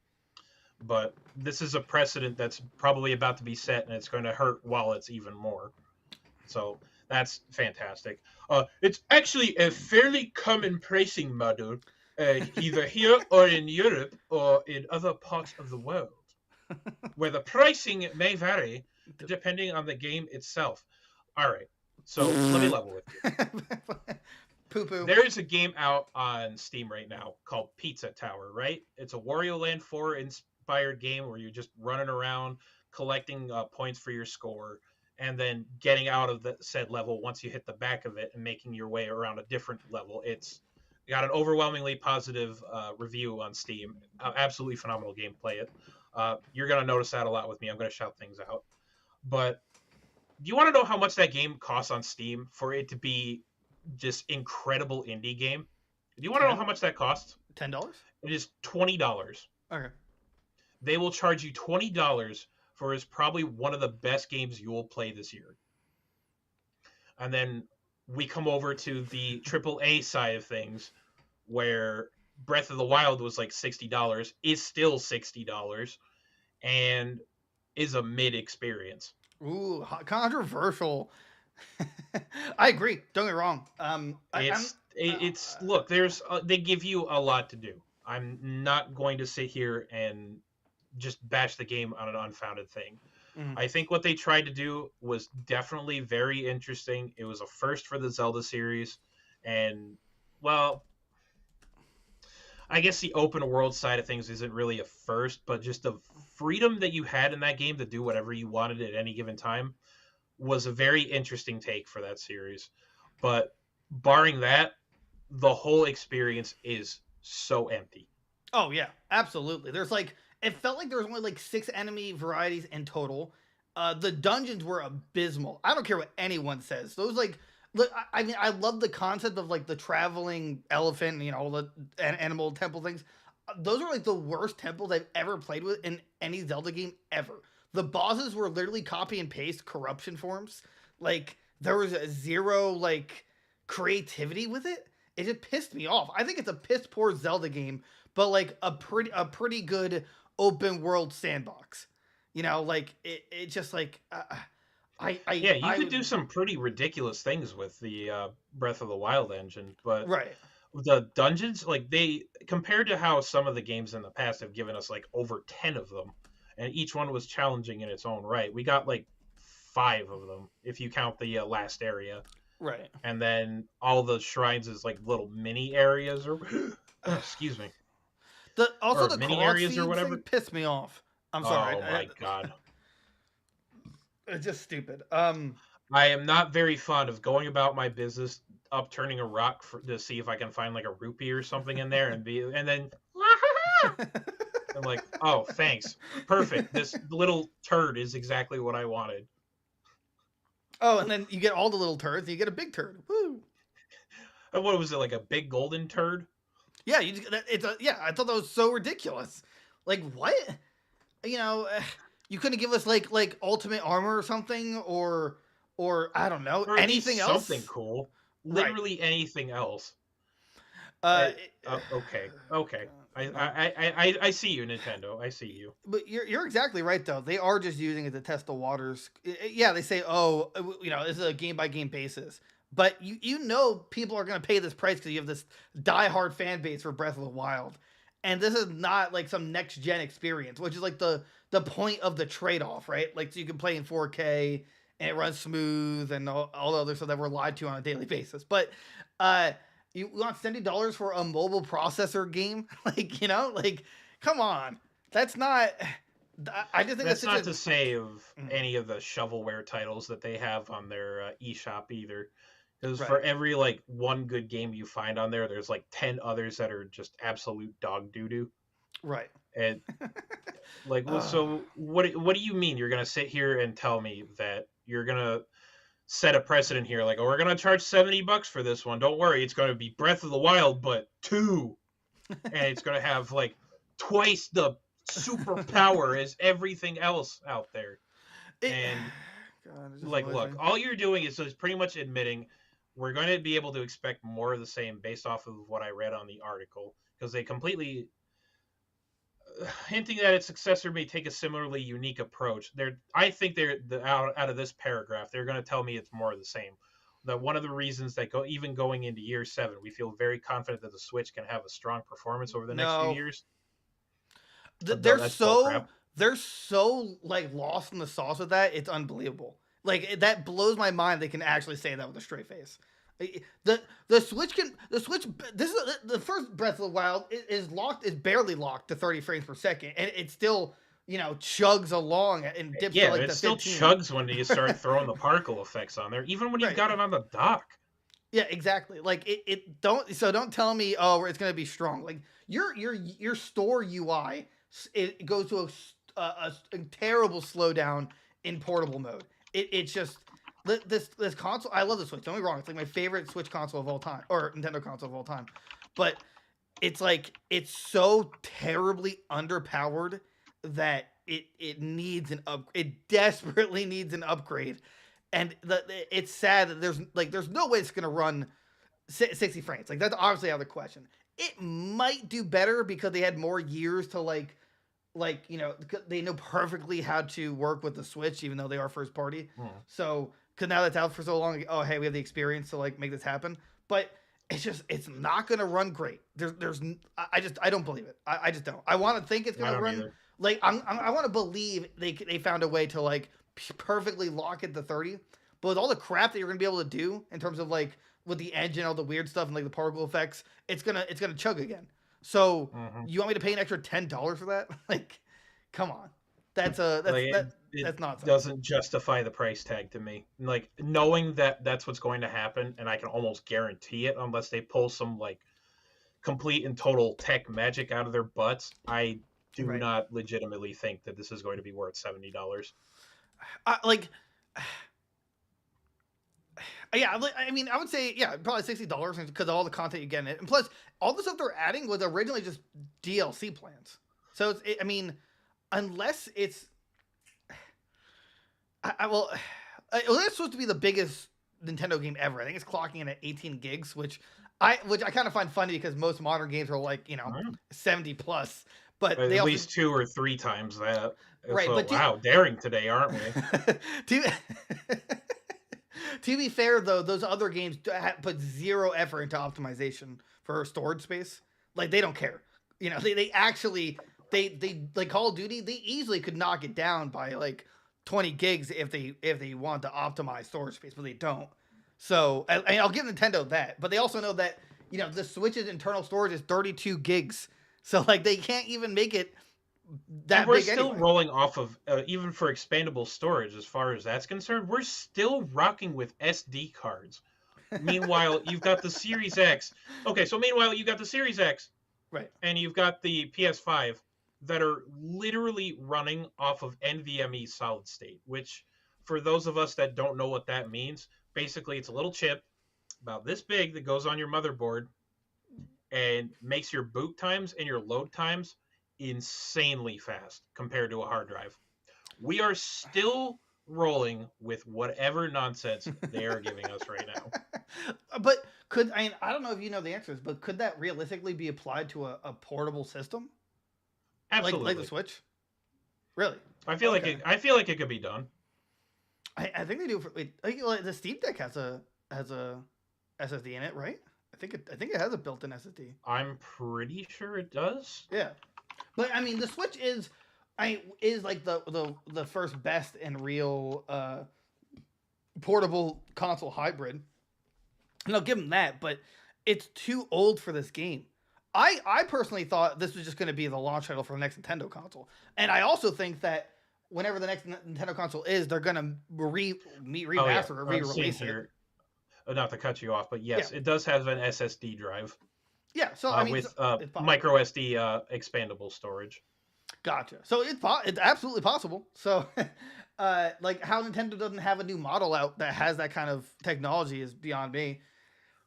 But this is a precedent that's probably about to be set, and it's going to hurt wallets even more. So that's fantastic. It's actually a fairly common pricing model, either here or in Europe or in other parts of the world, where the pricing may vary depending on the game itself. All right, so let me level with you. Poo-poo. There is a game out on Steam right now called Pizza Tower, right? It's a Wario Land 4 inspired game where you're just running around collecting points for your score and then getting out of the said level once you hit the back of it and making your way around a different level. It's got an overwhelmingly positive review on Steam. Absolutely phenomenal game. Play it. You're going to notice that a lot with me. I'm going to shout things out. But do you want to know how much that game costs on Steam for it to be just incredible indie game? Do you want to know how much that costs? $10? It is $20. Okay. They will charge you $20 for is probably one of the best games you will play this year. And then we come over to the AAA side of things, where Breath of the Wild was like $60, is still $60, and is a mid experience. Ooh, controversial. I agree. Don't get me wrong. Look, there's they give you a lot to do. I'm not going to sit here and just bash the game on an unfounded thing. Mm-hmm. I think what they tried to do was definitely very interesting. It was a first for the Zelda series, and well, I guess the open world side of things isn't really a first, but just the freedom that you had in that game to do whatever you wanted at any given time was a very interesting take for that series. But barring that, the whole experience is so empty. Oh yeah, absolutely. There's like, it felt like there was only like 6 enemy varieties in total. The dungeons were abysmal. I don't care what anyone says. Those like, look, I mean, I love the concept of like the traveling elephant, you know, the animal temple things. Those are like the worst temples I've ever played with in any Zelda game ever. The bosses were literally copy and paste corruption forms. Like there was zero like creativity with it. It just pissed me off. I think it's a piss poor Zelda game, but like a pretty good open world sandbox. You know, like it just like you could do some pretty ridiculous things with the Breath of the Wild engine, but right. The dungeons, like they compared to how some of the games in the past have given us like over 10 of them, and each one was challenging in its own right. We got like 5 of them if you count the last area. Right. And then all the shrines is like little mini areas or excuse me. The mini areas or whatever pissed me off. I'm sorry. Oh my god. It's just stupid. I am not very fond of going about my business upturning a rock to see if I can find like a rupee or something in there and then I'm like, oh, thanks. Perfect. This little turd is exactly what I wanted. Oh, and then you get all the little turds, and you get a big turd. Woo! And what was it, like a big golden turd? Yeah, I thought that was so ridiculous. Like, what? You know, you couldn't give us like ultimate armor or something, or I don't know, or anything else. Something cool. Literally right. Anything else. Okay. I see you, Nintendo. I see you. But you're exactly right, though. They are just using it to test the waters. Yeah, they say, oh, you know, this is a game-by-game basis. But you know people are going to pay this price because you have this die-hard fan base for Breath of the Wild. and this is not like some next gen experience, which is like the point of the trade off, right? Like, so you can play in 4K and it runs smooth and all the other stuff that we're lied to on a daily basis. But you want $70 for a mobile processor game? Like, like, come on, that's not. I just think that's not to save any of the shovelware titles that they have on their eShop either. Because for every like one good game you find on there, there's like 10 others that are just absolute dog doo doo. Right. And like, so what do you mean you're gonna sit here and tell me that you're gonna set a precedent here? Like, oh, we're gonna charge $70 for this one. Don't worry, it's gonna be Breath of the Wild, but 2, and it's gonna have like twice the superpower as everything else out there. And like, look, all you're doing is pretty much admitting we're going to be able to expect more of the same based off of what I read on the article, because they completely hinting that its successor may take a similarly unique approach. I think out of this paragraph, they're going to tell me it's more of the same. That one of the reasons that even going into year 7, we feel very confident that the Switch can have a strong performance over the next few years. They're so like lost in the sauce with that. It's unbelievable. Like, that blows my mind. They can actually say that with a straight face. The Switch this is the first Breath of the Wild is barely locked to 30 frames per second, and it still chugs along and dips to like it the still 15. chugs when you start throwing the particle effects on there, even when you've got it on the dock. Yeah, exactly. Like, don't tell me it's gonna be strong. Like, your store UI, it goes to a terrible slowdown in portable mode. It's just this console. I love the Switch. Don't get me wrong. It's like my favorite Switch console of all time, or Nintendo console of all time. But it's like, it's so terribly underpowered that it needs it desperately needs an upgrade. And it's sad that there's no way it's gonna run 60 frames. Like, that's obviously out of the question. It might do better because they had more years to they know perfectly how to work with the Switch, even though they are first party. So, because now that's out for so long, oh hey, we have the experience to like make this happen. But it's not gonna run great. I don't believe it. I just don't. I want to think it's gonna run either. Like, I want to believe they found a way to like perfectly lock it to 30. But with all the crap that you're gonna be able to do in terms of like with the engine, all the weird stuff and like the particle effects, it's gonna chug again. So you want me to pay an extra $10 for that? Like, come on, that's not. Doesn't justify the price tag to me. Like, knowing that that's what's going to happen, and I can almost guarantee it, unless they pull some like complete and total tech magic out of their butts, I do not legitimately think that this is going to be worth $70. Yeah, I mean, I would say, probably $60 because of all the content you get in it. And plus, all the stuff they're adding was originally just DLC plans. So, I mean, unless it's... it's supposed to be the biggest Nintendo game ever. I think it's clocking in at 18 gigs, which I kind of find funny because most modern games are like, 70 plus. But at they least 2 or 3 times that. Right, so, but wow, daring today, aren't we? To be fair, though, those other games put zero effort into optimization for storage space. Like, they don't care. They actually like Call of Duty. They easily could knock it down by like 20 gigs if they want to optimize storage space, but they don't. So I'll give Nintendo that, but they also know that the Switch's internal storage is 32 gigs. So like they can't even make it that we're big still anyway. Rolling off of even for expandable storage, as far as that's concerned, we're still rocking with SD cards. Meanwhile, you've got the Series X. Okay, so meanwhile you've got the Series X, right, and you've got the PS5 that are literally running off of NVMe solid state. Which, for those of us that don't know what that means, basically it's a little chip about this big that goes on your motherboard and makes your boot times and your load times insanely fast compared to a hard drive. We are still rolling with whatever nonsense they are giving us right now. But I don't know if you know the answers, but could that realistically be applied to a portable system? Absolutely. Like the Switch? Really? I feel like it could be done. I think they do. The Steam Deck has a SSD in it, right? I think it has a built-in SSD. I'm pretty sure it does. Yeah, but I mean, the Switch is like the first best and real portable console hybrid. And I'll give them that, but it's too old for this game. I personally thought this was just going to be the launch title for the next Nintendo console, and I also think that whenever the next Nintendo console is, they're going to remaster or re-release it. Not to cut you off, but yes, it does have an SSD drive. Yeah, so I mean, with micro SD expandable storage. Gotcha. So it's absolutely possible. So, like how Nintendo doesn't have a new model out that has that kind of technology is beyond me.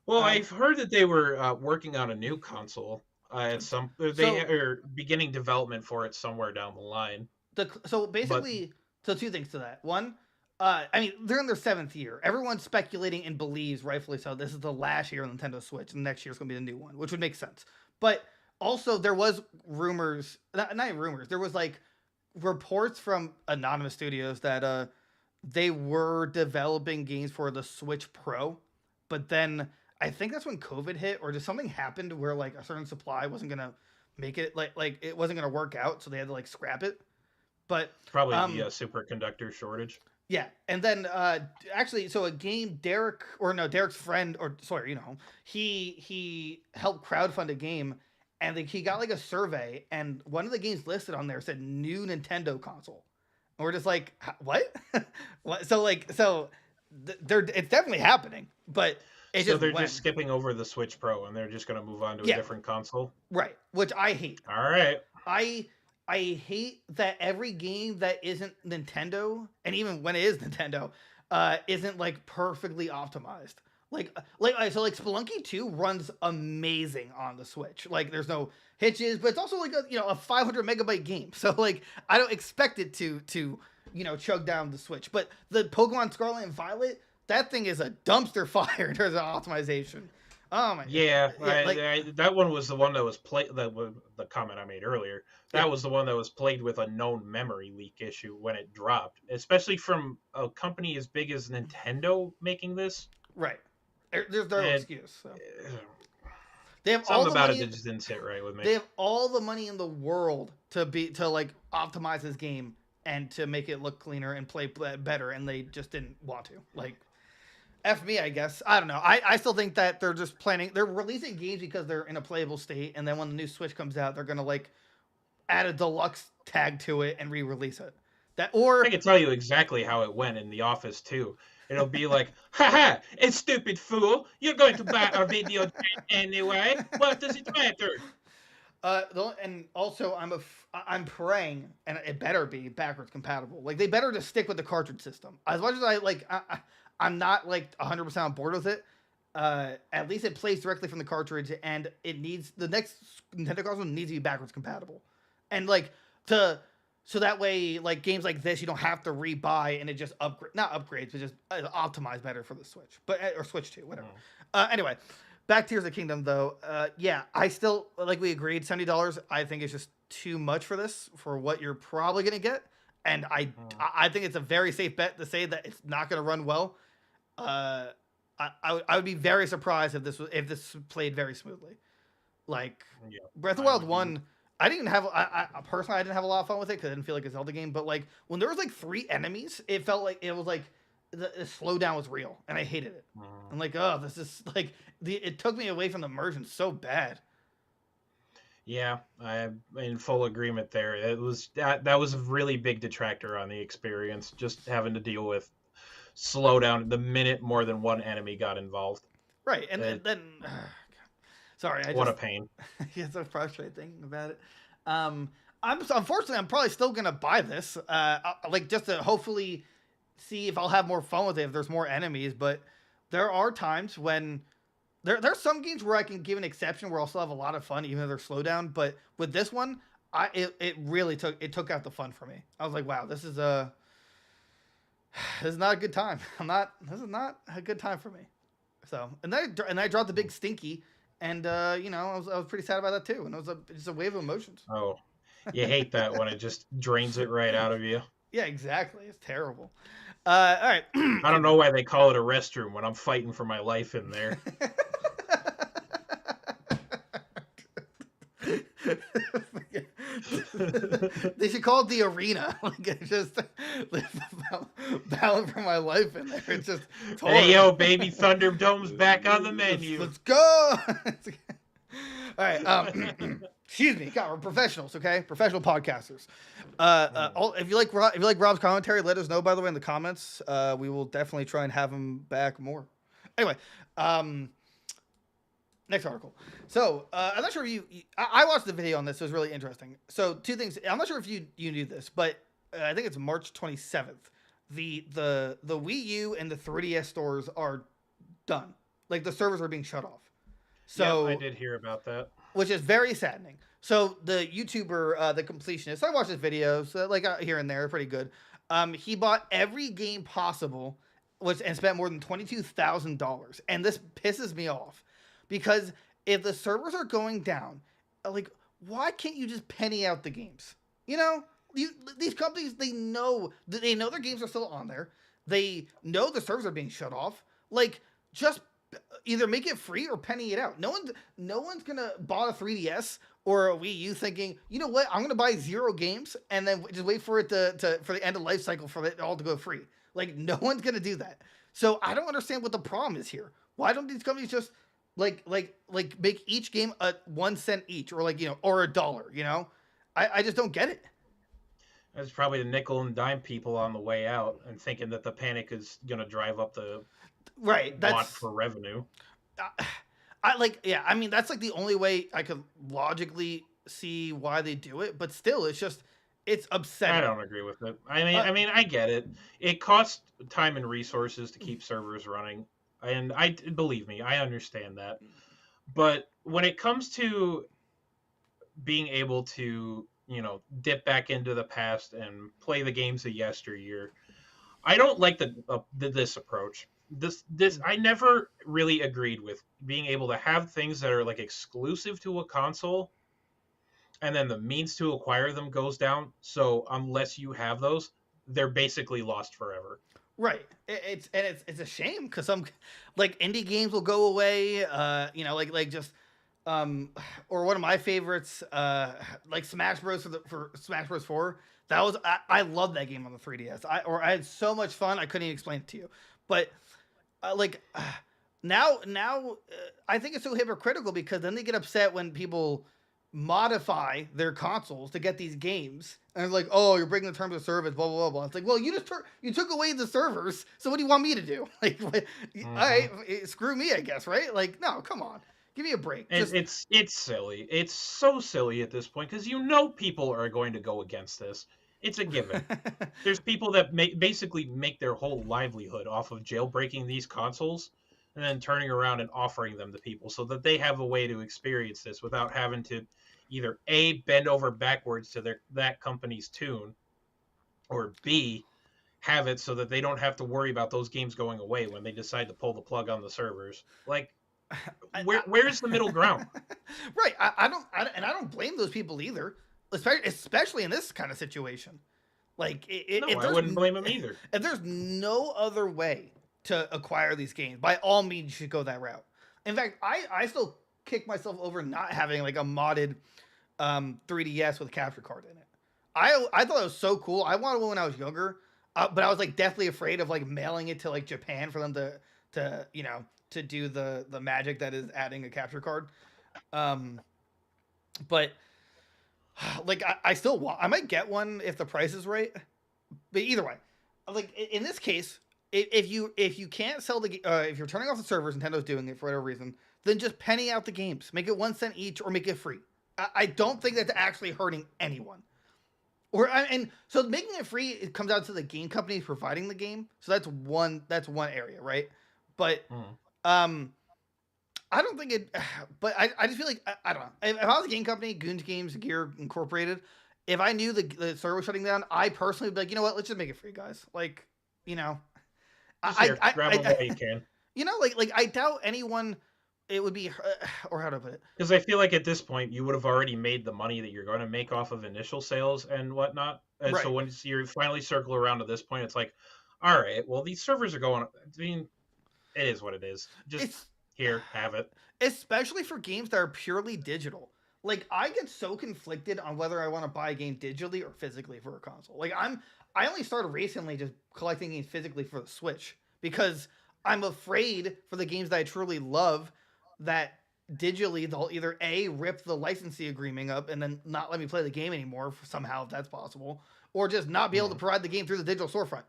Well, I've heard that they were working on a new console. They are beginning development for it somewhere down the line. So two things to that. One, I mean, they're in their 7th year. Everyone's speculating and believes, rightfully so, this is the last year on Nintendo Switch, and next year's going to be the new one, which would make sense. But also, there was rumors, not rumors, there was like reports from anonymous studios that they were developing games for the Switch Pro, but then I think that's when COVID hit, or just something happened where like a certain supply wasn't gonna make it, like it wasn't gonna work out, so they had to like scrap it. But probably the superconductor shortage. Yeah, and then actually, so a game Derek's friend, he helped crowdfund a game, and he got like a survey, and one of the games listed on there said new Nintendo console, and we're just like, what? What? So it's definitely happening, but they're just skipping over the Switch Pro, and they're just going to move on to a different console, right? Which I hate. All right, I hate that every game that isn't Nintendo, and even when it is Nintendo, isn't like perfectly optimized. So Spelunky 2 runs amazing on the Switch. Like there's no hitches, but it's also like a 500 megabyte game. So like I don't expect it to chug down the Switch. But the Pokemon Scarlet and Violet, that thing is a dumpster fire in terms of optimization. Oh my! Yeah, that one was the one that was the comment I made earlier. That was the one that was plagued with a known memory leak issue when it dropped, especially from a company as big as Nintendo making this. Right. There's no excuse. So. They have something all the about money, it that just didn't sit right with me. They have all the money in the world to optimize this game and to make it look cleaner and play better, and they just didn't want to. Like, F me, I guess. I don't know. I still think that they're just planning. They're releasing games because they're in a playable state, and then when the new Switch comes out, they're gonna add a deluxe tag to it and re-release it. I can tell you exactly how it went in the office too. It'll be like, haha, it's stupid fool. You're going to buy our video game anyway. What does it matter? And also, I'm praying, and it better be backwards compatible. Like they better just stick with the cartridge system. As much as I'm not 100% on board with it. At least it plays directly from the cartridge, and the next Nintendo console needs to be backwards compatible, and so that way games like this you don't have to rebuy, and it just not upgrades, but just optimize better for the Switch, or Switch 2, whatever. Anyway, back to Tears of the Kingdom though. Yeah, I still we agreed $70. I think it's just too much for this, for what you're probably gonna get, and I think it's a very safe bet to say that it's not gonna run well. I would be very surprised if this played very smoothly. Breath of the Wild 1, I didn't have personally I didn't have a lot of fun with it because I didn't feel like a Zelda game. But when there was 3 enemies, it felt like it was the slowdown was real, and I hated it. I'm this is it took me away from the immersion so bad. Yeah, I'm in full agreement there. It was that was a really big detractor on the experience, just having to deal with slowdown the minute more than one enemy got involved. Right, and then sorry, what a pain. It's so frustrating about it. Unfortunately, I'm probably still gonna buy this, just to hopefully see if I'll have more fun with it if there's more enemies. But there are times when there's some games where I can give an exception where I'll still have a lot of fun even if they're slow down. But with this one, it really took out the fun for me. I was like, wow, this is not a good time. This is not a good time for me. So, and I dropped the big stinky, and I was pretty sad about that too. And it was just a wave of emotions. Oh, you hate that when it just drains it right out of you. Yeah, exactly. It's terrible. All right. I don't know why they call it a restroom when I'm fighting for my life in there. They should call it the arena. Like it's just battling for my life in there. It's just hey yo, baby, Thunderdome's back on the menu. Let's go. All right. Excuse me. God, we're professionals, okay? Professional podcasters. If you like Rob's commentary, let us know. By the way, in the comments, we will definitely try and have him back more. Anyway, next article. So I'm not sure if I watched the video on this. It was really interesting. So two things. I'm not sure if you knew this, but I think it's March 27th. The Wii U and the 3DS stores are done. Like the servers are being shut off. So yep, I did hear about that, which is very saddening. So the YouTuber, the Completionist, I watched his videos, like here and there, pretty good. He bought every game possible, and spent more than $22,000. And this pisses me off because if the servers are going down, like why can't you just penny out the games? You know, these companies they know their games are still on there. They know the servers are being shut off. Like just either make it free or penny it out. No one's gonna buy a 3DS or a Wii U thinking, you know what, I'm gonna buy 0 games and then just wait for it for the end of life cycle for it all to go free. Like no one's gonna do that. So I don't understand what the problem is here. Why don't these companies just like make each game a 1 cent each or or $1? You know, I just don't get it. That's probably the nickel and dime people on the way out and thinking that the panic is gonna drive up the want for revenue. I mean that's like the only way I could logically see why they do it, but still it's upsetting. I don't agree with it. I mean I get it. It costs time and resources to keep servers running, and believe me, I understand that. But when it comes to being able to, dip back into the past and play the games of yesteryear, I don't like this approach. This I never really agreed with being able to have things that are like exclusive to a console and then the means to acquire them goes down. So unless you have those, they're basically lost forever. Right. It's a shame because some like indie games will go away. Or one of my favorites, like Smash Bros. For Smash Bros. 4. That was I love that game on the 3DS. I had so much fun I couldn't even explain it to you. But now I think it's so hypocritical because then they get upset when people modify their consoles to get these games and it's like, oh, you're breaking the terms of service, blah blah blah blah. It's like, well, you took away the servers, so what do you want me to do? Like, all right, screw me, I guess, right? Like, no, come on, give me a break. It's silly. It's so silly at this point because people are going to go against this. It's a given. There's people that basically make their whole livelihood off of jailbreaking these consoles and then turning around and offering them to people so that they have a way to experience this without having to either A, bend over backwards to that company's tune, or B, have it so that they don't have to worry about those games going away when they decide to pull the plug on the servers. Like, where's the middle ground? Right. I don't blame those people either. Especially in this kind of situation. Like, I wouldn't blame them either. If there's no other way to acquire these games, by all means, you should go that route. In fact, I still kick myself over not having like a modded 3DS with a capture card in it. I thought it was so cool. I wanted one when I was younger, but I was like deathly afraid of like mailing it to like Japan for them to do the magic that is adding a capture card. But like I might get one if the price is right, but either way, like in this case, if you can't sell if you're turning off the servers, Nintendo's doing it for whatever reason, then just penny out the games, make it 1 cent each, or make it free. I don't think that's actually hurting anyone. And so making it free, it comes out to the game companies providing the game, so that's one area, right? But I don't think it, but I just feel like, I don't know. If I was a game company, Goons Games Gear Incorporated, if I knew the server was shutting down, I personally would be like, you know what, let's just make it free, guys. Like, grab them while you can. Like I doubt anyone, it would be, or how to put it. Because I feel like at this point, you would have already made the money that you're going to make off of initial sales and whatnot. And so once you finally circle around to this point, it's like, all right, well, these servers are going, I mean, it is what it is. Here, have it. Especially for games that are purely digital. like I get so conflicted on whether I want to buy a game digitally or physically for a console. Like I only started recently just collecting games physically for the Switch because I'm afraid for the games that I truly love that digitally they'll either A, rip the licensing agreement up and then not let me play the game anymore somehow if that's possible, or just not be able to provide the game through the digital storefront.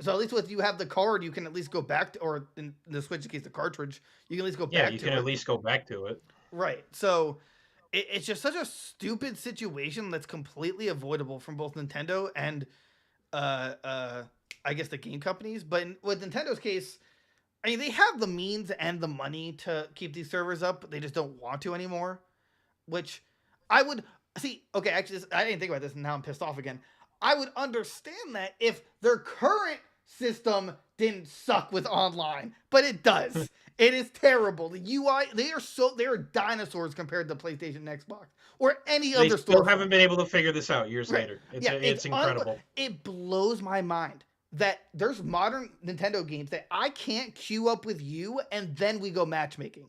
So at least with you have the card, you can at least go back to, or in the Switch in case the cartridge, you can at least go back to it. Yeah, you can at least go back to it. Right. So it's just such a stupid situation that's completely avoidable from both Nintendo and I guess the game companies. But with Nintendo's case, I mean they have the means and the money to keep these servers up, but they just don't want to anymore. Which I would see. Okay, actually, I didn't think about this, and now I'm pissed off again. I would understand that if their current system didn't suck with online, but it does. It is terrible. The UI, they are dinosaurs compared to PlayStation and Xbox or any other store. They still haven't been able to figure this out years later. It's incredible. It blows my mind that there's modern Nintendo games that I can't queue up with you and then we go matchmaking.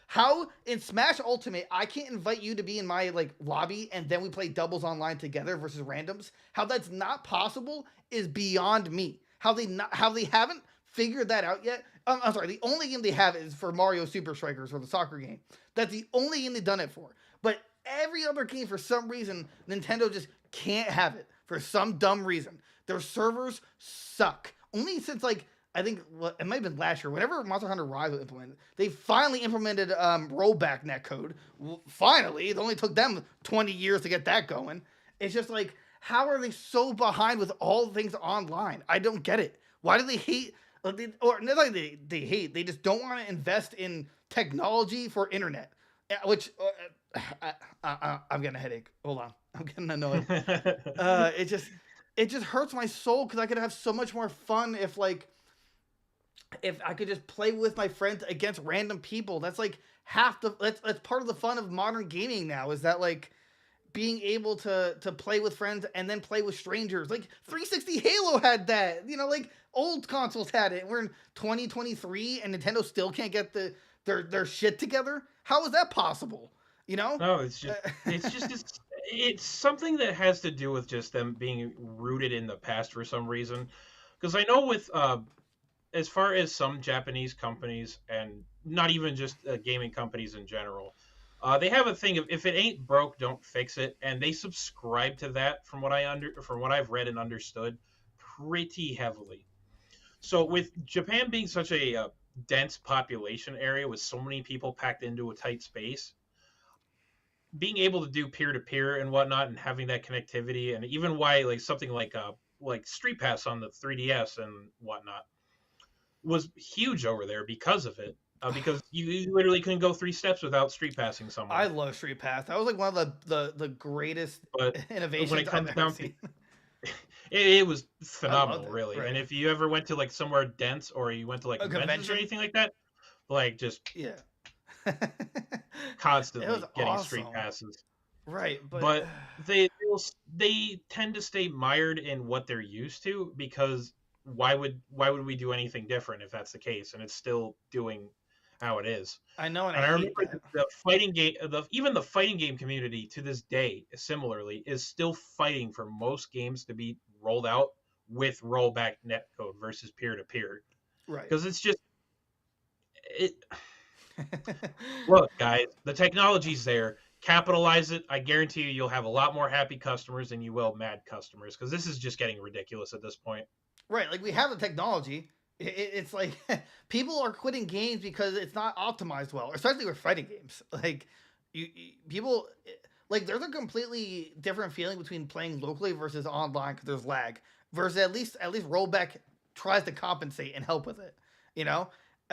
How in Smash Ultimate I can't invite you to be in my like lobby and then we play doubles online together versus randoms. How that's not possible is beyond me. How they haven't figured that out yet. I'm sorry. The only game they have is for Mario Super Strikers or the soccer game. That's the only game they've done it for. But every other game, for some reason, Nintendo just can't have it for some dumb reason. Their servers suck. Only since like I think it might have been last year, whenever Monster Hunter Rise was implemented, they finally implemented rollback netcode. Finally, it only took them 20 years to get that going. It's just like, how are they so behind with all things online? I don't get it. Why do they hate? Or not like they hate. They just don't want to invest in technology for internet. Which I'm getting a headache. Hold on, I'm getting annoyed. It just hurts my soul because I could have so much more fun if I could just play with my friends against random people. That's like that's part of the fun of modern gaming now, is that like being able to play with friends and then play with strangers. Like 360 Halo had that, like old consoles had it. We're in 2023 and Nintendo still can't get their shit together. How is that possible? No, it's something that has to do with just them being rooted in the past for some reason. Because I know with as far as some Japanese companies, and not even just gaming companies in general, they have a thing of if it ain't broke, don't fix it, and they subscribe to that from what I've read and understood pretty heavily. So with Japan being such a dense population area with so many people packed into a tight space, being able to do peer-to-peer and whatnot and having that connectivity, and even why like something like Street Pass on the 3DS and whatnot was huge over there because of it. Because you literally couldn't go 3 steps without street passing someone. I love Street Pass. That was like one of the greatest innovations when it comes down to it was phenomenal, really. Right. And if you ever went to like somewhere dense, or you went to like conventions or anything like that, like just constantly getting awesome. Street passes. Right, but they tend to stay mired in what they're used to, because why would we do anything different if that's the case? And it's still doing how it is. I know, and I remember the fighting game, even the fighting game community to this day, similarly, is still fighting for most games to be rolled out with rollback netcode versus peer-to-peer. Right. Because it's just Look, guys, the technology's there. Capitalize it. I guarantee you'll have a lot more happy customers than you will mad customers, because this is just getting ridiculous at this point. Right, like we have the technology. It's like people are quitting games because it's not optimized well, especially with fighting games. Like people, like there's a completely different feeling between playing locally versus online because there's lag. Versus at least rollback tries to compensate and help with it,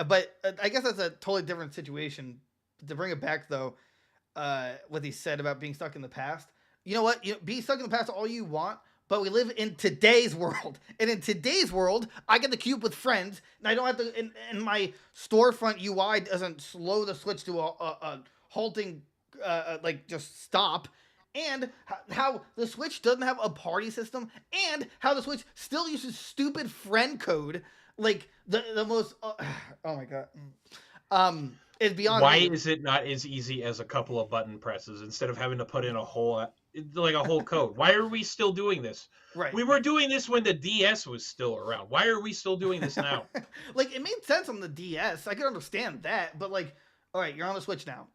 But I guess that's a totally different situation. To bring it back though, what he said about being stuck in the past. You know what? Be stuck in the past all you want. But we live in today's world. And in today's world, I get to queue up with friends, and I don't have to, and my storefront UI doesn't slow the Switch to a halting, like just stop. And how the Switch doesn't have a party system, and how the Switch still uses stupid friend code, like the most, oh my God. It's beyond Why me. is it not as easy as a couple of button presses instead of having to put in a whole code? Why are we still doing this? Right. We were doing this when the DS was still around. Why are we still doing this now? Like, it made sense on the DS. I could understand that, but like, all right, you're on the Switch now.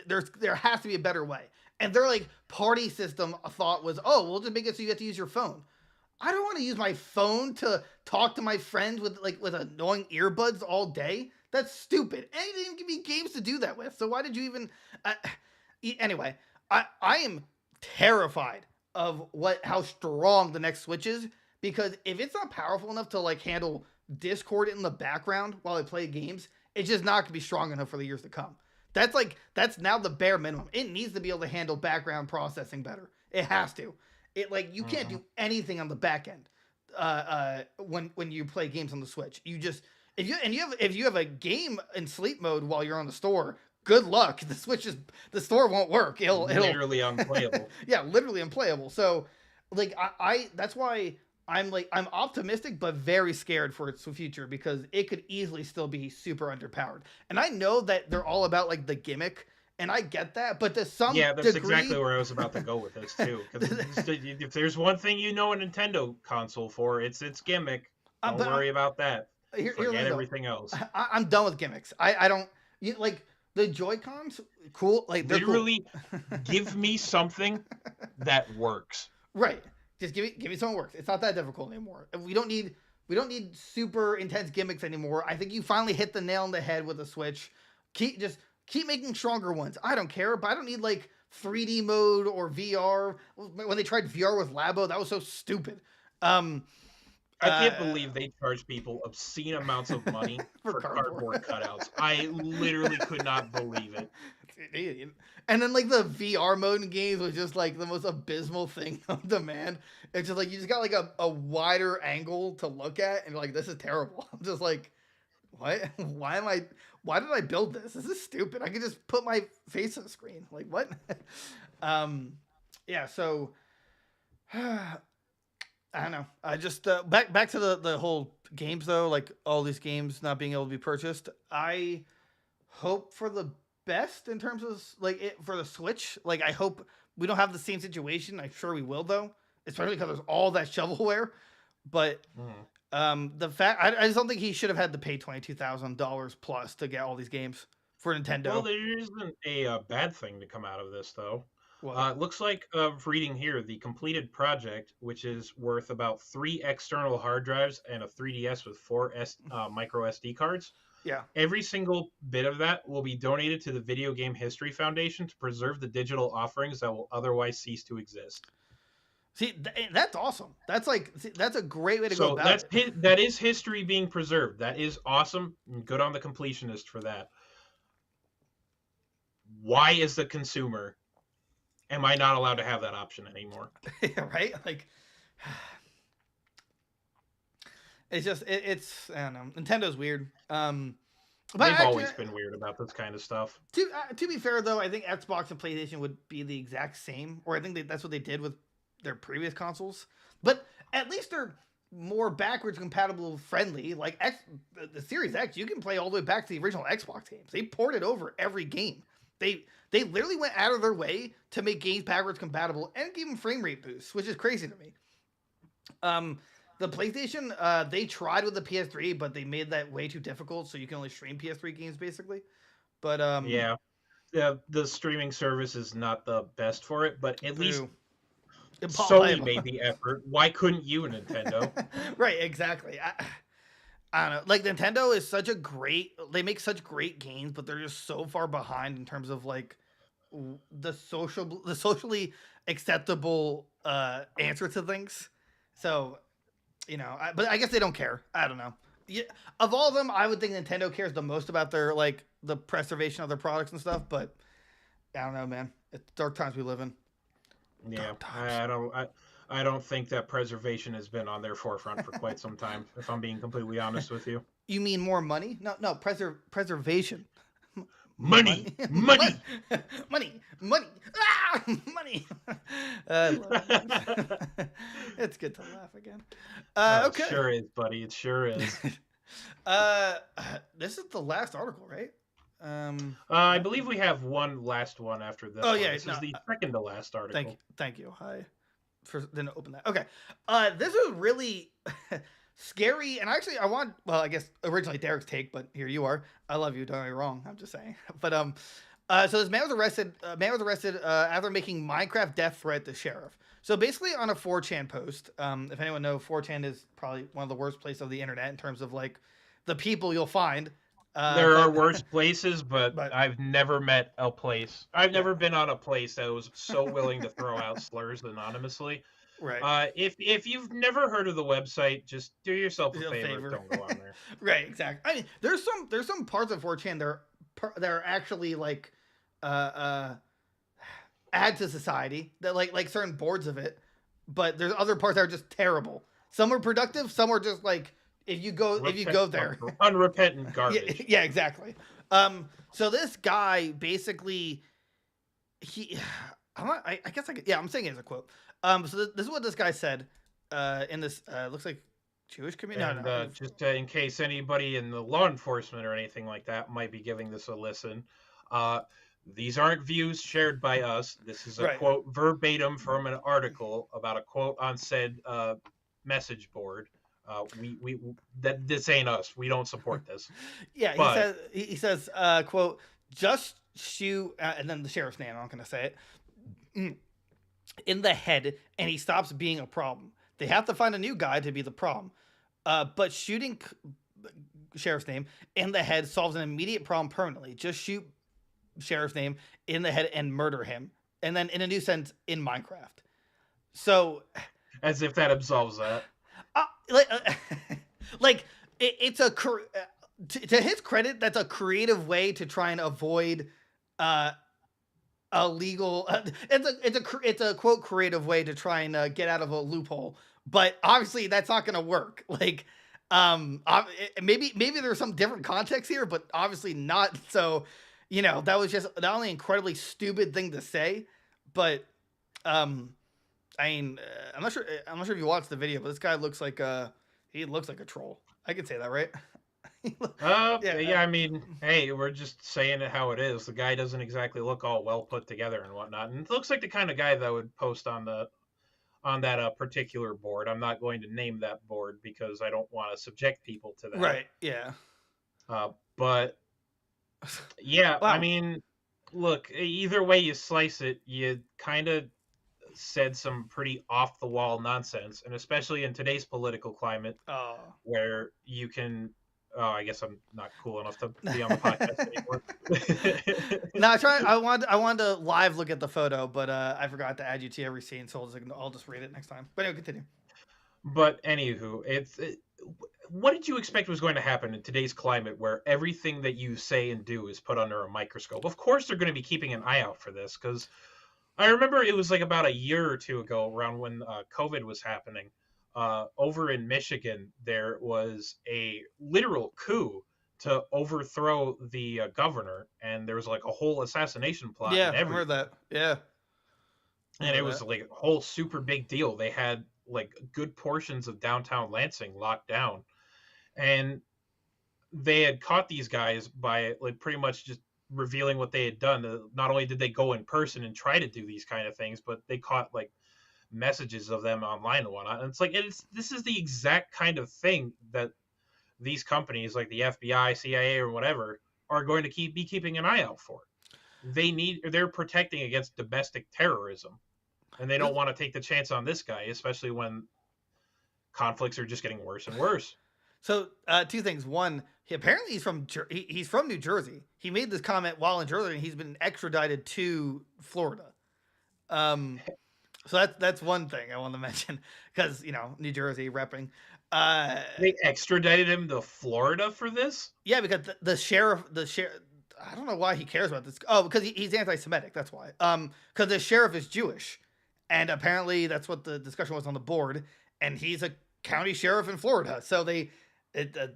There has to be a better way. And their like party system thought was, oh, we'll just make it so you have to use your phone. I don't want to use my phone to talk to my friends with annoying earbuds all day. That's stupid. And you didn't even give me games to do that with. So why did you even? Anyway, I am terrified of how strong the next Switch is, because if it's not powerful enough to like handle Discord in the background while I play games, it's just not gonna be strong enough for the years to come. That's now the bare minimum. It needs to be able to handle background processing better. It has to. It like you can't do anything on the back end when you play games on the Switch. You just if you have a game in sleep mode while you're on the store, good luck. The store won't work. It'll literally unplayable. Yeah, literally unplayable. So like I that's why I'm optimistic but very scared for its future, because it could easily still be super underpowered. And I know that they're all about like the gimmick, and I get that, but to some that's degree, exactly where I was about to go with this too. Because if there's one thing you know a Nintendo console for, it's its gimmick. Don't worry about that. Forget everything else. I'm done with gimmicks. I don't like the Joy-Cons. Cool, like literally, cool. Give me something that works. Right. Just give me something that works. It's not that difficult anymore. We don't need super intense gimmicks anymore. I think you finally hit the nail on the head with the Switch. Keep making stronger ones. I don't care, but I don't need like 3D mode or VR. When they tried VR with Labo, that was so stupid. I can't believe they charge people obscene amounts of money for cardboard cutouts. I literally could not believe it. And then like the VR mode in games was just like the most abysmal thing on demand. It's just like you just got like a wider angle to look at, and you're like, this is terrible. I'm just like, what? Why did I build this? This is stupid. I could just put my face on the screen. Like, what? Yeah, so I don't know. I just back to the whole games though, like all these games not being able to be purchased. I hope for the best in terms of like it for the Switch. Like, I hope we don't have the same situation. I'm sure we will though, especially because there's all that shovelware. But the fact I just don't think he should have had to pay $22,000 plus to get all these games for Nintendo. Well, there isn't a bad thing to come out of this though. It looks like reading here, the completed project, which is worth about 3 external hard drives and a 3DS with 4 micro SD cards. Yeah. Every single bit of that will be donated to the Video Game History Foundation to preserve the digital offerings that will otherwise cease to exist. See, that's awesome. That's a great way to go about it. That is history being preserved. That is awesome. Good on the Completionist for that. Why, as the consumer, am I not allowed to have that option anymore? Right? Like, it's just it's I don't know. Nintendo's weird. But they've always been weird about this kind of stuff. To be fair though, I think Xbox and PlayStation would be the exact same, or I think that's what they did with their previous consoles. But at least they're more backwards compatible friendly. Like the Series X, you can play all the way back to the original Xbox games. They ported over every game. They literally went out of their way to make games backwards compatible and give them frame rate boosts, which is crazy to me. The PlayStation, they tried with the PS3, but they made that way too difficult, so you can only stream PS3 games basically. But yeah, the streaming service is not the best for it, but at least Sony made the effort. Why couldn't you, Nintendo? Right, exactly. I don't know. Like, Nintendo is they make such great games, but they're just so far behind in terms of like the socially acceptable answer to things. So, but I guess they don't care. I don't know. Yeah, of all of them, I would think Nintendo cares the most about their like the preservation of their products and stuff. But I don't know, man. It's dark times we live in. Yeah, I don't think that preservation has been on their forefront for quite some time, if I'm being completely honest with you. You mean more money? No, preservation. Money. Ah, money. It's good to laugh again. Okay. It sure is, buddy. It sure is. This is the last article, right? I believe we have one last one after this one. Yeah, This is the second to last article. Thank you. I didn't open that. Okay, this is really scary, and actually, I guess originally Derek's take, but here you are. I love you. Don't get me wrong. I'm just saying. But so this man was arrested. After making Minecraft death threat to sheriff. So basically, on a 4chan post, if anyone knows, 4chan is probably one of the worst places of the internet in terms of like the people you'll find. There are worse places, but I've never met a place. I've never been on a place that was so willing to throw out slurs anonymously. Right. If you've never heard of the website, just do yourself a favor. Don't go on there. Right. Exactly. I mean, there's some parts of 4chan that are actually like add to society, that like certain boards of it, but there's other parts that are just terrible. Some are productive, some are just like if you go there, unrepentant garbage. Yeah, exactly. So this guy basically I guess I'm saying it as a quote. So this is what this guy said in this looks like Jewish community. And just in case anybody in the law enforcement or anything like that might be giving this a listen, these aren't views shared by us. This is a quote verbatim from an article about a quote on said message board. This ain't us. We don't support this. Yeah, he says quote, just shoot, and then the sheriff's name, I'm not going to say it, in the head, and he stops being a problem. They have to find a new guy to be the problem. But shooting sheriff's name in the head solves an immediate problem permanently. Just shoot sheriff's name in the head and murder him. And then in a new sense, in Minecraft. So... as if that absolves that. It's a... to his credit, that's a creative way to try and avoid a legal... it's a quote creative way to try and get out of a loophole. But obviously, that's not going to work. Like, maybe there's some different context here, but obviously not. So, that was just not only an incredibly stupid thing to say, but I mean, I'm not sure if you watched the video, but this guy looks like a troll. I could say that, right? Yeah. I mean, hey, we're just saying it how it is. The guy doesn't exactly look all well put together and whatnot, and it looks like the kind of guy that would post on that particular board. I'm not going to name that board because I don't want to subject people to that. Right. Yeah. But yeah, wow. I mean, look, either way you slice it, you kind of said some pretty off the wall nonsense, and especially in today's political climate, where you can. Oh, I guess I'm not cool enough to be on the podcast anymore. No, I wanted to live look at the photo, but I forgot to add you to every scene, so I'll just read it next time. But anyway, continue. But anywho, what did you expect was going to happen in today's climate, where everything that you say and do is put under a microscope? Of course, they're going to be keeping an eye out for this, because I remember it was like about a year or two ago, around when COVID was happening. Over in Michigan, there was a literal coup to overthrow the governor, and there was like a whole assassination plot. Yeah, I heard that. Yeah, and it was like a whole super big deal. They had like good portions of downtown Lansing locked down, and they had caught these guys by like pretty much just revealing what they had done. Not only did they go in person and try to do these kind of things, but they caught like messages of them online and whatnot. And it's like this is the exact kind of thing that these companies like the FBI, CIA, or whatever are going to be keeping an eye out for. They're protecting against domestic terrorism, and they don't want to take the chance on this guy, especially when conflicts are just getting worse and worse. So two things. One, apparently he's from New Jersey. He made this comment while in Jersey, and he's been extradited to Florida. So that's one thing I want to mention, because New Jersey repping. They extradited him to Florida for this? Yeah, because the sheriff. I don't know why he cares about this. Oh, because he's anti-Semitic. That's why. Because the sheriff is Jewish, and apparently that's what the discussion was on the board. And he's a county sheriff in Florida. So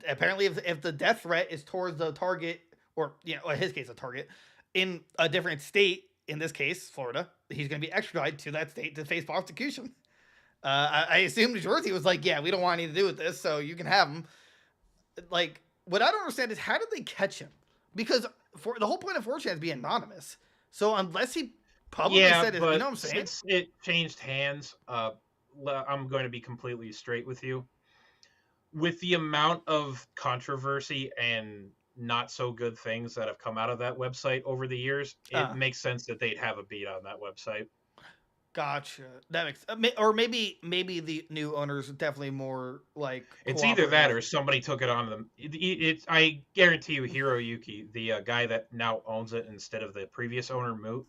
apparently if the death threat is towards the target, or in his case a target in a different state, in this case Florida, he's going to be extradited to that state to face prosecution. I assume New Jersey was like, yeah, we don't want anything to do with this, so you can have him. Like, what I don't understand is, how did they catch him? Because for the whole point of 4chan is to be anonymous. So unless he publicly said it, you but know what I'm saying? since it changed hands, I'm going to be completely straight with you. With the amount of controversy and not so good things that have come out of that website over the years, it makes sense that they'd have a beat on that website. Gotcha. That makes, or maybe the new owners are definitely more like. It's either that or somebody took it on them. I guarantee you, Hiroyuki, the guy that now owns it instead of the previous owner, Moot.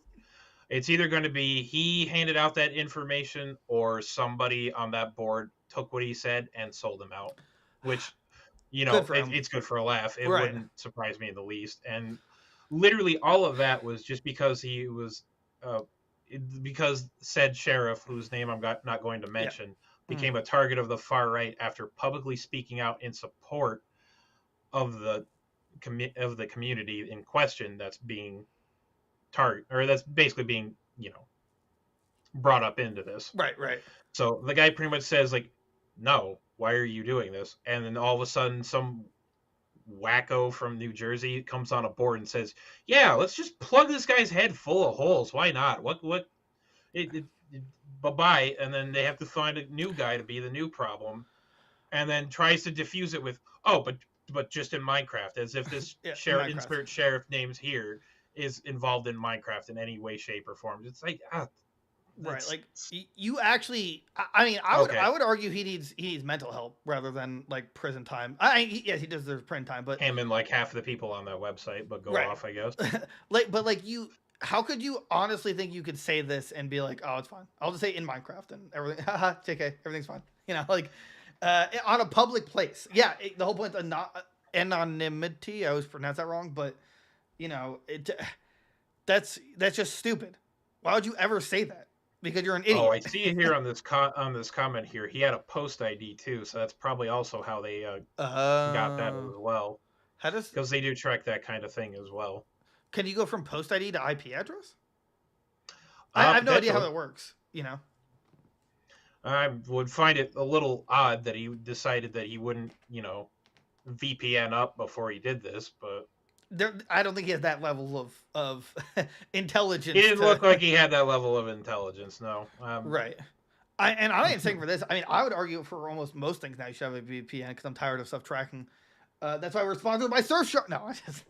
It's either going to be he handed out that information or somebody on that board took what he said and sold him out, which, Good for him. it's good for a laugh. It Right. wouldn't surprise me in the least. And literally all of that was just because he was, because said sheriff, whose name I'm not going to mention, became a target of the far right after publicly speaking out in support of the community in question that's being that's basically being, brought up into this. Right. So the guy pretty much says, like, no, why are you doing this? And then all of a sudden some wacko from New Jersey comes on a board and says, yeah, let's just plug this guy's head full of holes. Why not? Bye-bye. And then they have to find a new guy to be the new problem, and then tries to diffuse it with, oh, but just in Minecraft, as if this insert sheriff names here is involved in Minecraft in any way, shape, or form. It's like, right, like you actually. I mean, I would argue he needs mental help rather than like prison time. Yes, he does deserve prison time, but him and like half of the people on that website, but go off, I guess. How could you honestly think you could say this and be like, oh, it's fine? I'll just say in Minecraft and everything. Haha, JK, everything's fine. On a public place. Yeah, the whole point of anonymity. I always pronounce that wrong, but that's just stupid. Why would you ever say that? Because you're an idiot. Oh, I see it here on this comment here. He had a post ID too, so that's probably also how they got that as well. Because they do track that kind of thing as well. Can you go from post ID to IP address? I have no idea how that works. I would find it a little odd that he decided that he wouldn't, VPN up before he did this, but I don't think he has that level of intelligence. He didn't look like he had that level of intelligence, no. Right. I ain't saying for this. I mean, I would argue for almost most things now you should have a VPN because I'm tired of stuff tracking. That's why we're sponsored by Surfshark. No, I just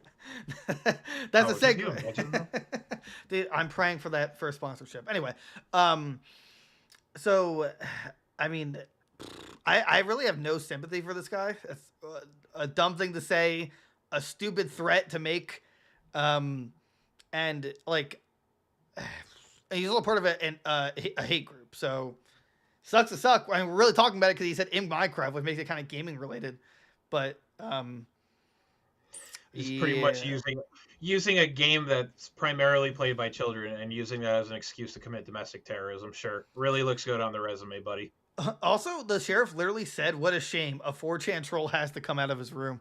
that's a segue. Dude, I'm praying for that first sponsorship. Anyway, so I mean, I really have no sympathy for this guy. It's a dumb thing to say, a stupid threat to make, and like he's a little part of a hate group. So sucks to suck. I mean, we're really talking about it because he said in Minecraft, which makes it kind of gaming related, but. He's pretty much using a game that's primarily played by children and using that as an excuse to commit domestic terrorism. Sure, really looks good on the resume, buddy. Also, the sheriff literally said, "What a shame! A 4chan troll has to come out of his room."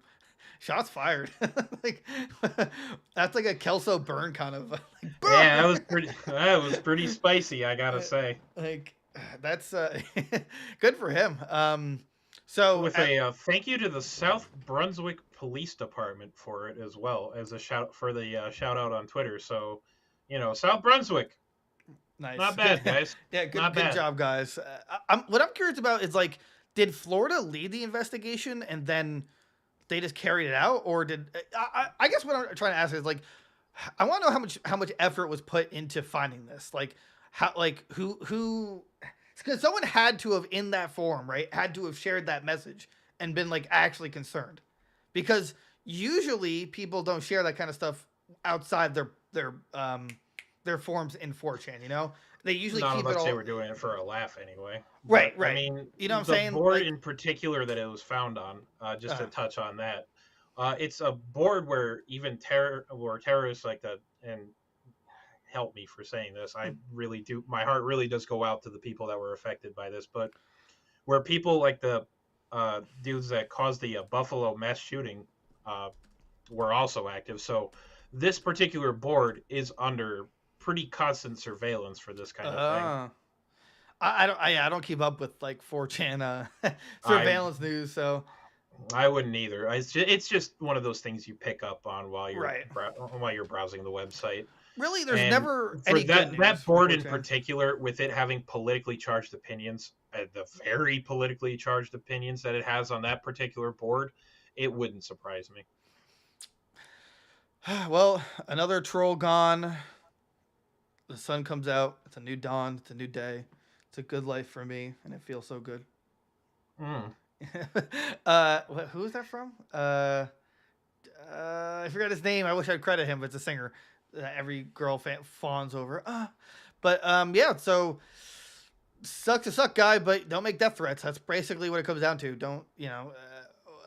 Shots fired. Like that's like a Kelso burn kind of. Like, yeah, that was pretty spicy. I gotta say. Like that's good for him. So with a thank you to the South Brunswick Police Department for it as well as a shout out on Twitter. So, South Brunswick, nice, not bad, guys. Yeah, good job, guys. What I'm curious about is like, did Florida lead the investigation and then they just carried it out, or did I guess what I'm trying to ask is like, I want to know how much effort was put into finding this, like how who. Because someone had to have in that forum, right? Had to have shared that message and been like actually concerned, because usually people don't share that kind of stuff outside their forums in 4chan. They usually keep it all. They were doing it for a laugh anyway. Right. I mean, you know what I'm saying? The board in particular that it was found on, just to touch on that, it's a board where even terrorists like that and. Help me for saying this. I really do. My heart really does go out to the people that were affected by this, but where people like the dudes that caused the Buffalo mass shooting were also active. So this particular board is under pretty constant surveillance for this kind of thing. I don't keep up with like 4chan surveillance news. So I wouldn't either. It's just one of those things you pick up on while Right. you're browsing the website. Really, there's And never for any good news that from board in 4chan. particular, with it having politically charged opinions, the very politically charged opinions that it has on that particular board, it wouldn't surprise me. Well, another troll gone. The sun comes out. It's a new dawn. It's a new day. It's a good life for me, and it feels so good. Mm. Who is that from? I forgot his name. I wish I'd credit him, but it's a singer that every girl fawns over. But yeah. So sucks to suck, guy, but don't make death threats. That's basically what it comes down to. Don't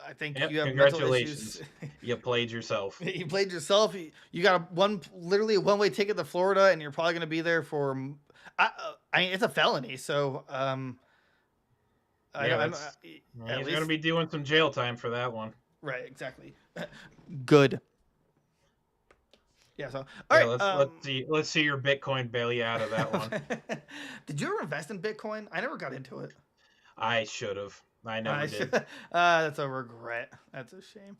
I think Yep, you have mental congratulations. issues. You played yourself. You played yourself. You got literally a one-way ticket to Florida, and you're probably going to be there for. I mean, it's a felony, so He's going to be doing some jail time for that one. Right, exactly. Good. Yeah. So all right. Let's see your Bitcoin bail you out of that one. Did you ever invest in Bitcoin? I never got into it. I should have. I never did. That's a regret. That's a shame.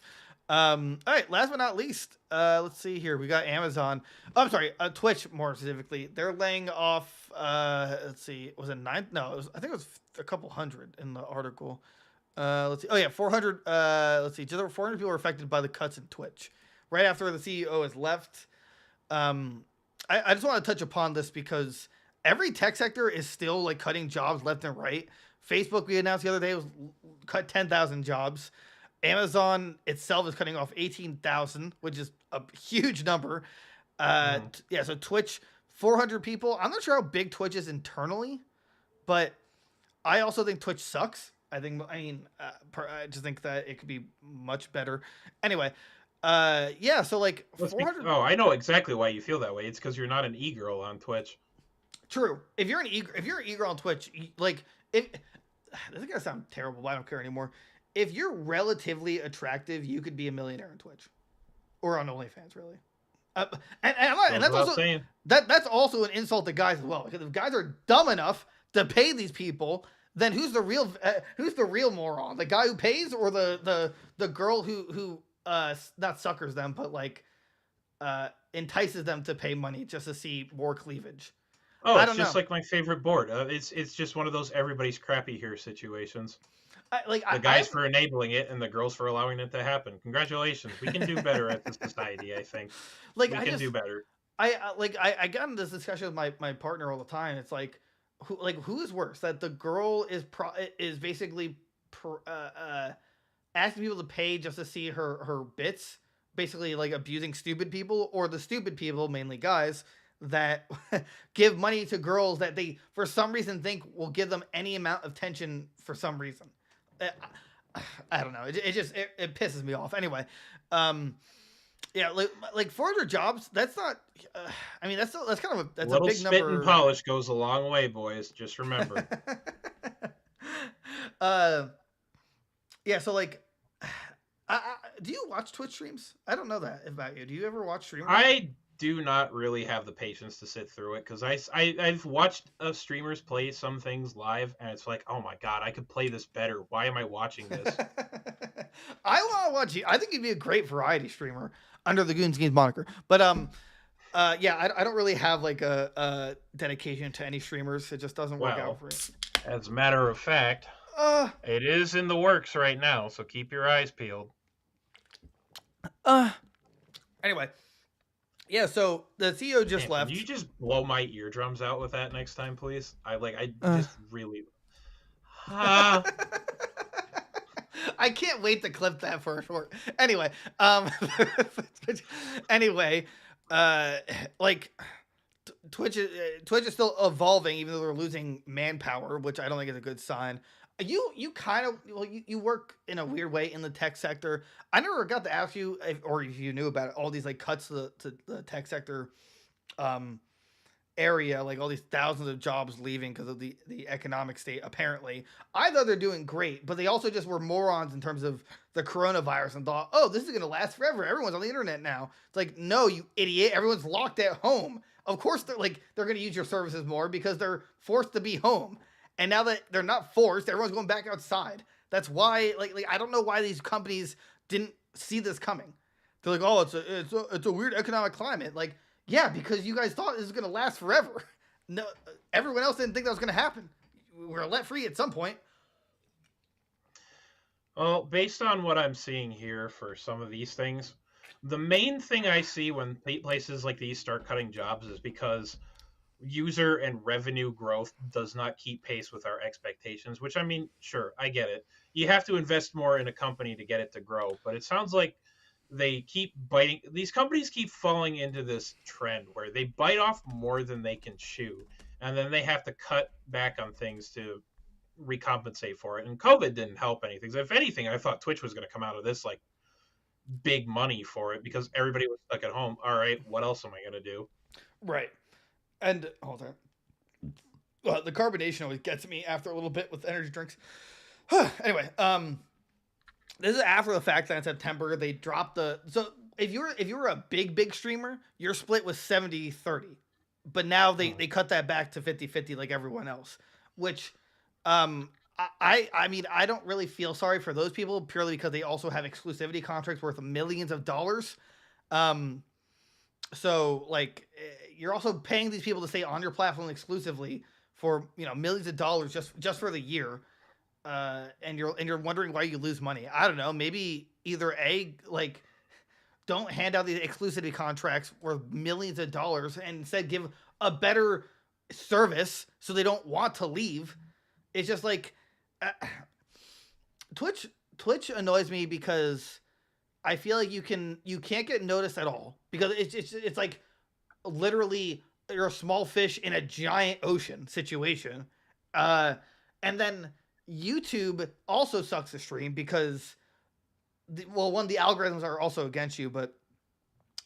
All right, last but not least, let's see here. We got Amazon. Oh, I'm sorry, Twitch more specifically. They're laying off. Let's see, was it 9? No, I think it was a couple hundred in the article. Let's see. Oh yeah, 400. Let's see, just over 400 people were affected by the cuts in Twitch right after the CEO has left. I just want to touch upon this because every tech sector is still like cutting jobs left and right. Facebook, we announced the other day, was cut 10,000 jobs. Amazon itself is cutting off 18,000, which is a huge number. Yeah, so Twitch, 400 people. I'm not sure how big Twitch is internally, but I also think Twitch sucks. I just think that it could be much better. Anyway, yeah, so like 400. I know exactly why you feel that way. It's because you're not an e-girl on Twitch. True. If you're an e-girl on Twitch, like this is gonna sound terrible, but I don't care anymore. If you're relatively attractive, you could be a millionaire on Twitch or on OnlyFans, really. And that's also that's also an insult to guys as well. Because if guys are dumb enough to pay these people, then who's the real moron? The guy who pays, or the girl who not suckers them, but like entices them to pay money just to see more cleavage? Oh, it's just like my favorite board. It's just one of those everybody's crappy here situations. The guys for enabling it and the girls for allowing it to happen. Congratulations. We can do better at this society, I think. We can do better. I got into this discussion with my partner all the time. It's like who is worse? That the girl is basically asking people to pay just to see her bits, basically like abusing stupid people, or the stupid people, mainly guys, that give money to girls that they for some reason think will give them any amount of attention for some reason. I don't know. It pisses me off. Anyway, yeah, like 400 jobs. That's not. I mean, that's kind of a big spit number. And polish goes a long way, boys. Just remember. Yeah. So like, do you watch Twitch streams? I don't know that about you. Do you ever watch streamers? I do not really have the patience to sit through it because I've watched streamers play some things live and it's like, oh my god, I could play this better. Why am I watching this? I want to watch you. I think you'd be a great variety streamer under the Goons Games moniker. But yeah, I don't really have like a dedication to any streamers. It just doesn't work out for me. As a matter of fact, it is in the works right now, so keep your eyes peeled. Anyway. Yeah, so the CEO just left. Can you just blow my eardrums out with that next time, please? Just really. I can't wait to clip that for a short. Anyway, like Twitch is still evolving, even though they're losing manpower, which I don't think is a good sign. You kind of you work in a weird way in the tech sector. I never got to ask you if you knew about all these like cuts to the tech sector area, like all these thousands of jobs leaving because of the economic state. Apparently, I thought they're doing great, but they also just were morons in terms of the coronavirus and thought, oh, this is gonna last forever. Everyone's on the internet now. It's like, no, you idiot. Everyone's locked at home. Of course, they're gonna use your services more because they're forced to be home. And now that they're not forced, everyone's going back outside. That's why, like I don't know why these companies didn't see this coming. They're like, oh, it's a weird economic climate. Like, yeah, because you guys thought this was gonna last forever. No, everyone else didn't think that was gonna happen. We're let free at some point. Well, based on what I'm seeing here for some of these things, the main thing I see when places like these start cutting jobs is because user and revenue growth does not keep pace with our expectations, which, I mean, sure, I get it. You have to invest more in a company to get it to grow, but it sounds like they keep biting. These companies keep falling into this trend where they bite off more than they can chew, and then they have to cut back on things to recompensate for it. And COVID didn't help anything. So if anything, I thought Twitch was going to come out of this like big money for it because everybody was stuck at home. All right, what else am I going to do? Right. And hold on. The carbonation always gets me after a little bit with energy drinks. Anyway, this is after the fact that in September they dropped the. So if you were a big streamer, your split was 70-30. But now they cut that back to 50-50 like everyone else, which I mean, I don't really feel sorry for those people purely because they also have exclusivity contracts worth millions of dollars. So like you're also paying these people to stay on your platform exclusively for, you know, millions of dollars just for the year. And you're wondering why you lose money. I don't know, maybe either like don't hand out these exclusivity contracts worth millions of dollars and instead give a better service so they don't want to leave. It's just like Twitch annoys me because I feel like you can't get noticed at all because it's like literally you're a small fish in a giant ocean situation. And then YouTube also sucks to stream because the algorithms are also against you, but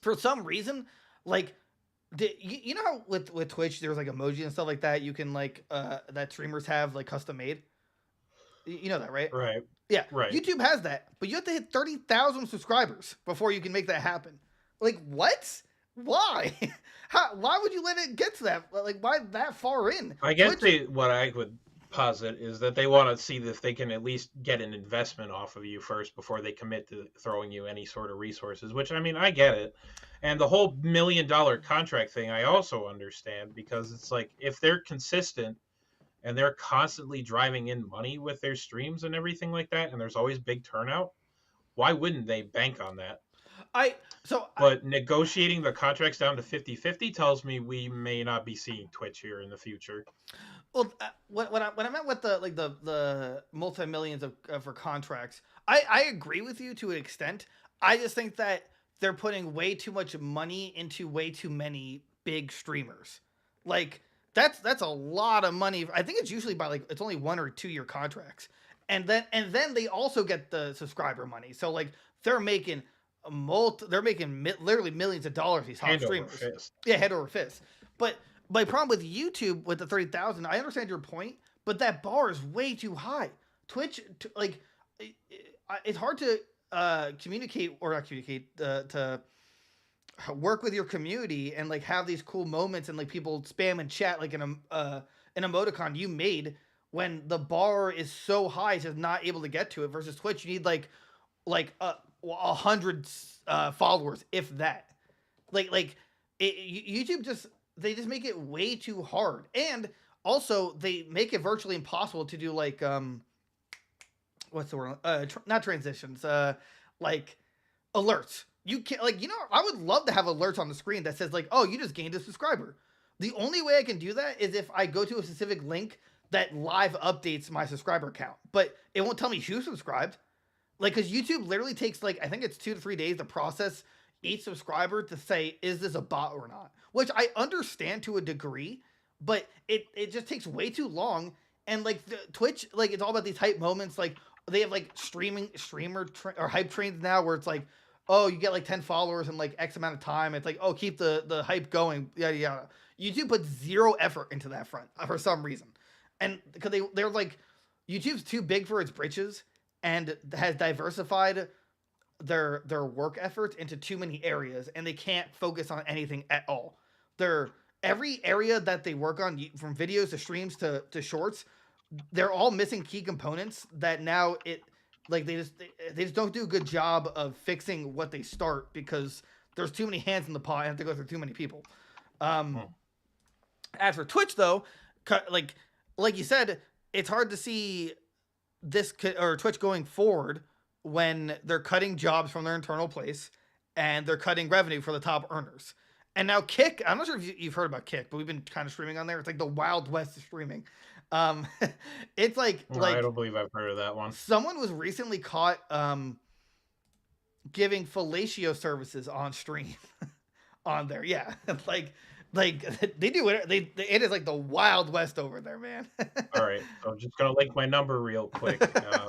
for some reason, like you know how with Twitch there's like emoji and stuff like that you can like that streamers have like custom made. You know that, right? Right. Yeah. Right. YouTube has that, but you have to hit 30,000 subscribers before you can make that happen. Like what? Why? Why would you let it get to that? Like why that far in? I guess what I would posit is that they want to see if they can at least get an investment off of you first before they commit to throwing you any sort of resources, which, I mean, I get it. And the whole $1 million contract thing I also understand because it's like if they're consistent and they're constantly driving in money with their streams and everything like that and there's always big turnout, why wouldn't they bank on that? But negotiating the contracts down to 50-50 tells me we may not be seeing Twitch here in the future. Well, when I meant with the multi-millions for contracts, I agree with you to an extent. I just think that they're putting way too much money into way too many big streamers. Like that's a lot of money. I think it's usually by like it's only 1 or 2 year contracts, and then they also get the subscriber money. So like they're making literally millions of dollars. These top streamers, head over fist. But my problem with YouTube with the 30,000, I understand your point, but that bar is way too high. Twitch, like, it's hard to communicate to work with your community and like have these cool moments and like people spam and chat like an emoticon you made when the bar is so high, it's just not able to get to it. Versus Twitch, you need like 100 followers, if that. YouTube just make it way too hard, and also they make it virtually impossible to do like what's the word? Not transitions. Like alerts. You can't I would love to have alerts on the screen that says like, oh, you just gained a subscriber. The only way I can do that is if I go to a specific link that live updates my subscriber count, but it won't tell me who subscribed. Like, because YouTube literally takes like I think it's 2 to 3 days to process each subscriber to say, is this a bot or not? Which I understand to a degree, but it just takes way too long. And like Twitch, like it's all about these hype moments. Like they have like streamer or hype trains now where it's like, oh, you get like 10 followers in like X amount of time. It's like, oh, keep the hype going, yada yada. YouTube puts zero effort into that front for some reason, and because they're like, YouTube's too big for its britches and has diversified their work efforts into too many areas, and they can't focus on anything at all. Every area that they work on, from videos to streams to shorts, they're all missing key components that now they just don't do a good job of fixing what they start because there's too many hands in the pot and have to go through too many people. Um, As for Twitch though, like you said, it's hard to see this or Twitch going forward when they're cutting jobs from their internal place and they're cutting revenue for the top earners. And now Kick, I'm not sure if you've heard about Kick, but we've been kind of streaming on there. It's like the Wild West of streaming. Um, it's No, I don't believe I've heard of that one. Someone was recently caught giving fellatio services on stream on there. Yeah, like they do it. It is like the Wild West over there, man. All right, so I'm just gonna link my number real quick. No.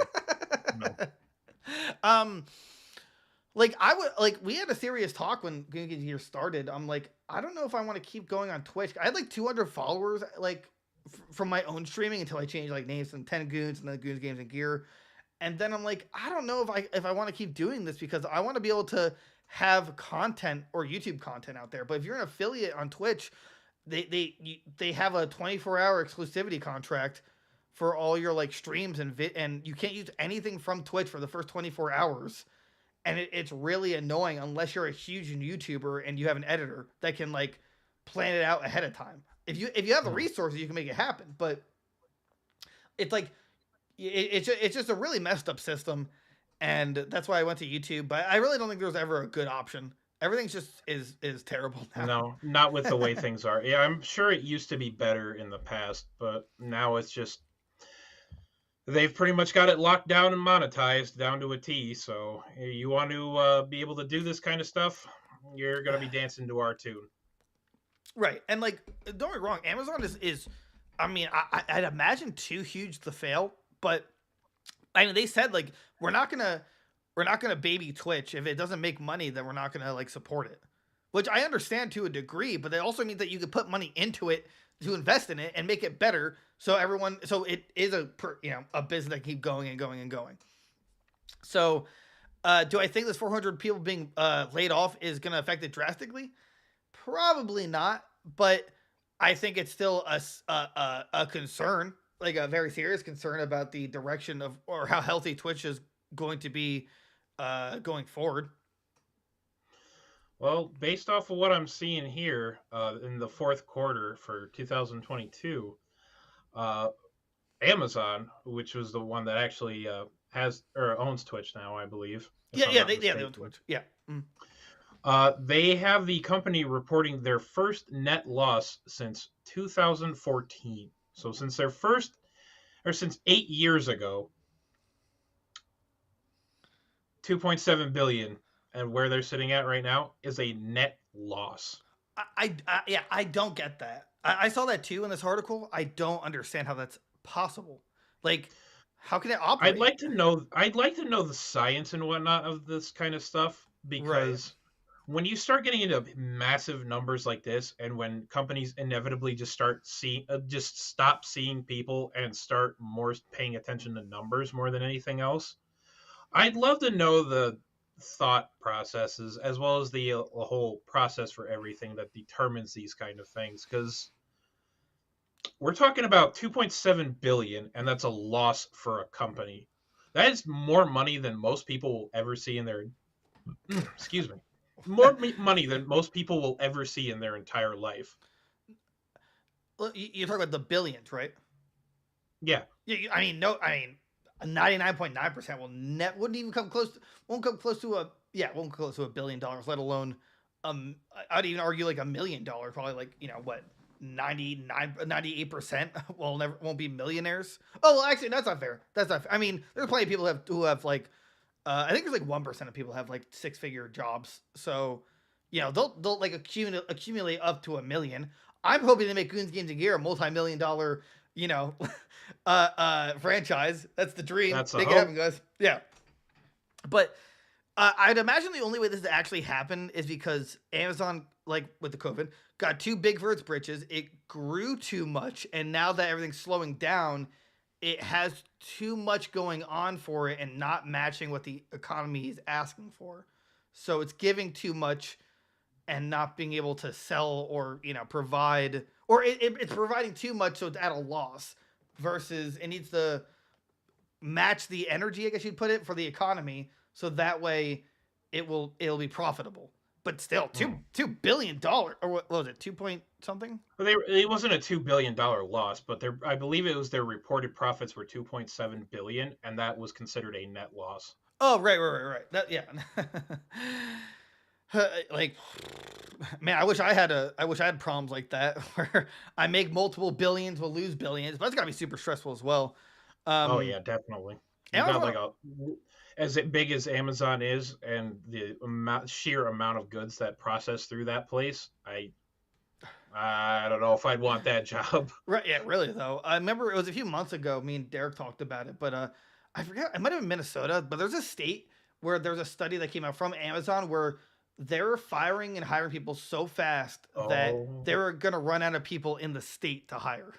We had a serious talk when Good Year started. I'm like, I don't know if I want to keep going on Twitch. I had like 200 followers, like from my own streaming until I changed like names from 10 Goons and then Goons Games and Gear. And then I'm like, I don't know if I want to keep doing this because I want to be able to have content or YouTube content out there. But if you're an affiliate on Twitch, they have a 24-hour exclusivity contract for all your like streams and you can't use anything from Twitch for the first 24 hours. And it's really annoying unless you're a huge YouTuber and you have an editor that can like plan it out ahead of time. If you have the resources, you can make it happen. But it's like it's just a really messed up system, and that's why I went to YouTube. But I really don't think there's ever a good option. Everything's just is terrible now. No, not with the way things are. Yeah, I'm sure it used to be better in the past, but now it's just they've pretty much got it locked down and monetized down to a T. So you want to be able to do this kind of stuff, you're gonna be dancing to our tune. Right, and like, don't get me wrong, Amazon is I mean, I'd imagine too huge to fail, but I mean, they said like we're not gonna baby Twitch. If it doesn't make money, then we're not gonna like support it, which I understand to a degree. But it also means that you could put money into it to invest in it and make it better, so it is a business that keep going and going and going. So, do I think this 400 people being laid off is gonna affect it drastically? Probably not, but I think it's still a concern, like a very serious concern about the direction of or how healthy Twitch is going to be going forward. Well, based off of what I'm seeing here in the fourth quarter for 2022, Amazon, which was the one that actually has or owns Twitch now, I believe. They own Twitch. Yeah. Mm. They have the company reporting their first net loss since 2014. So since 8 years ago, 2.7 billion, and where they're sitting at right now is a net loss. I don't get that. I saw that too in this article. I don't understand how that's possible. Like, how can it operate? I'd like to know the science and whatnot of this kind of stuff, because when you start getting into massive numbers like this, and when companies inevitably just stop seeing people and start more paying attention to numbers more than anything else, I'd love to know the thought processes as well as the whole process for everything that determines these kind of things, because we're talking about 2.7 billion, and that's a loss for a company. That is more money than most people will ever see in their excuse me. More money than most people will ever see in their entire life. Well, you're talking about the billions, right? Yeah. 99.9% won't come close to $1 billion, let alone I'd even argue like $1 million, probably like 98% won't be millionaires. Oh well, actually that's not fair. I mean, there's plenty of people who have like I think there's like 1% of people have like 6-figure jobs. So, they'll like accumulate up to $1 million. I'm hoping to make Goons Games and Gear a multi-million-dollar, franchise. That's the dream. That's Make it happen, guys. Yeah. But I'd imagine the only way this to actually happen is because Amazon, like with the COVID, got too big for its britches. It grew too much, and now that everything's slowing down, it has too much going on for it and not matching what the economy is asking for. So it's giving too much and not being able to sell or, provide, or it's providing too much, so it's at a loss versus it needs to match the energy, I guess you'd put it, for the economy, so that way it'll be profitable. But still, $2 billion, or what was it, 2 point something? Well, it wasn't a $2 billion loss, but I believe it was their reported profits were 2.7 billion, and that was considered a net loss. Oh, right. That, yeah. Like, man, I wish I had problems like that where I make multiple billions, will lose billions, but it's gotta be super stressful as well. Oh yeah, definitely. You got like as big as Amazon is, and the sheer amount of goods that process through that place, I don't know if I'd want that job. Right, yeah, really though. I remember it was a few months ago. Me and Derek talked about it, but I forget. It might have been Minnesota, but there's a state where there's a study that came out from Amazon where they're firing and hiring people so fast that they're gonna run out of people in the state to hire.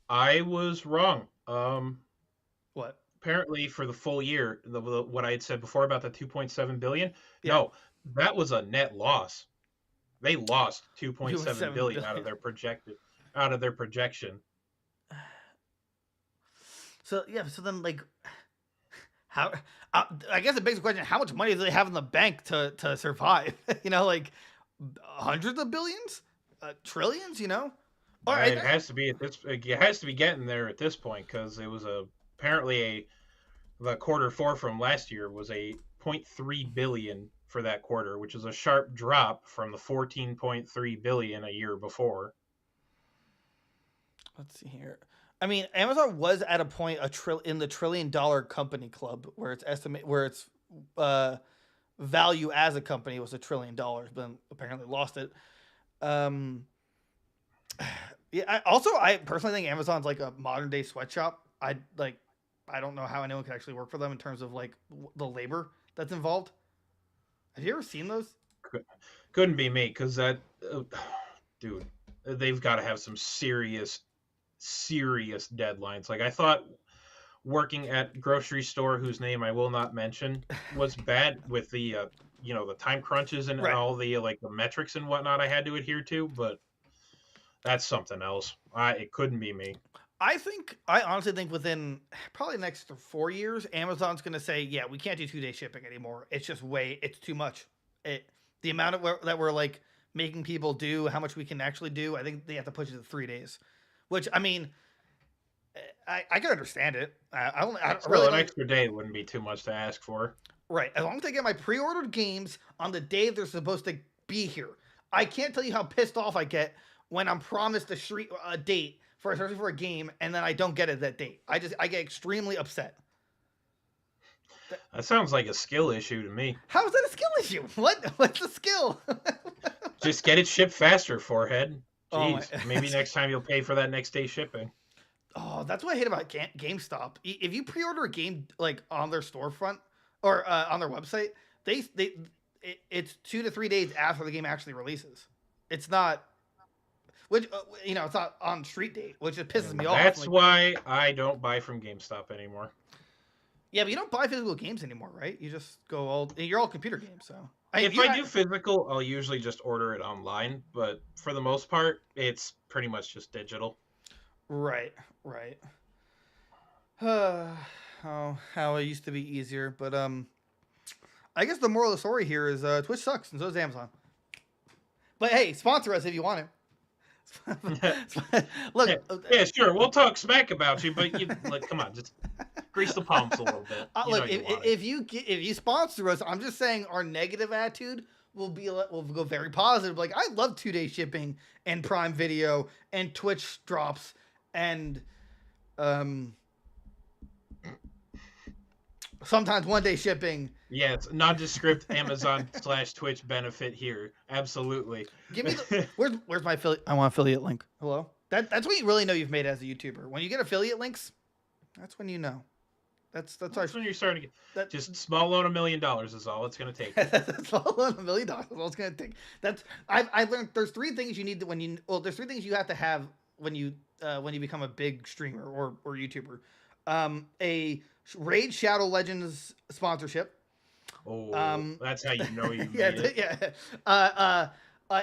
I was wrong. What? Apparently, for the full year, what I had said before about the 2.7 billion, Yeah. no, that was a net loss. They lost 2.7 billion out of their projection. So yeah, so then like, how? I guess it begs the question: how much money do they have in the bank to survive? Like hundreds of billions, trillions. It has to be It has to be getting there at this point because it was apparently the quarter 4 from last year was a 0.3 billion for that quarter, which is a sharp drop from the 14.3 billion a year before. Let's see here. I mean, Amazon was at a point in the $1 trillion company club where its value as a company was $1 trillion, but then apparently lost it. Yeah. I personally think Amazon's like a modern day sweatshop. I don't know how anyone could actually work for them in terms of like the labor that's involved. Have you ever seen those? Couldn't be me because dude, they've got to have some serious deadlines. Like I thought working at grocery store whose name I will not mention was bad with the the time crunches and all the like the metrics and whatnot I had to adhere to, but that's something else. It couldn't be me. I honestly think within probably the next 4 years, Amazon's going to say, yeah, we can't do 2-day shipping anymore. It's just it's too much. The amount that we're like making people do, how much we can actually do, I think they have to push it to 3 days. Which, I mean, I can understand it. An extra day wouldn't be too much to ask for. Right. As long as I get my pre-ordered games on the day they're supposed to be here. I can't tell you how pissed off I get when I'm promised a date especially for a game, and then I don't get it that date. I get extremely upset. That sounds like a skill issue to me. How is that a skill issue? What's the skill? Just get it shipped faster, forehead. Jeez, maybe next time you'll pay for that next day shipping. Oh, that's what I hate about GameStop. If you pre-order a game like on their storefront or on their website, it's 2 to 3 days after the game actually releases. It's not. Which it's not on street date, which just pisses me off. That's why I don't buy from GameStop anymore. Yeah, but you don't buy physical games anymore, right? You just you're all computer games. So if I do physical, I'll usually just order it online. But for the most part, it's pretty much just digital. Right. How it used to be easier, but I guess the moral of the story here is Twitch sucks, and so does Amazon. But hey, sponsor us if you want it. Look, yeah, sure. We'll talk smack about you, but come on, just grease the palms a little bit. Look, if you sponsor us, I'm just saying our negative attitude will go very positive. Like I love 2-day shipping and Prime Video and Twitch drops and sometimes 1-day shipping. Yeah, it's nondescript Amazon/Twitch benefit here. Absolutely. Give me where's my affiliate? I want affiliate link. Hello. That's when you really know you've made it as a YouTuber. When you get affiliate links, that's when you know. That's when you're starting to get just small loan $1 million is all it's going to take. Small loan $1 million is all it's going to take. I learned there's 3 things you need to there's 3 things you have to have when you become a big streamer or YouTuber. A Raid Shadow Legends sponsorship. Oh, that's how you know you made it. Yeah.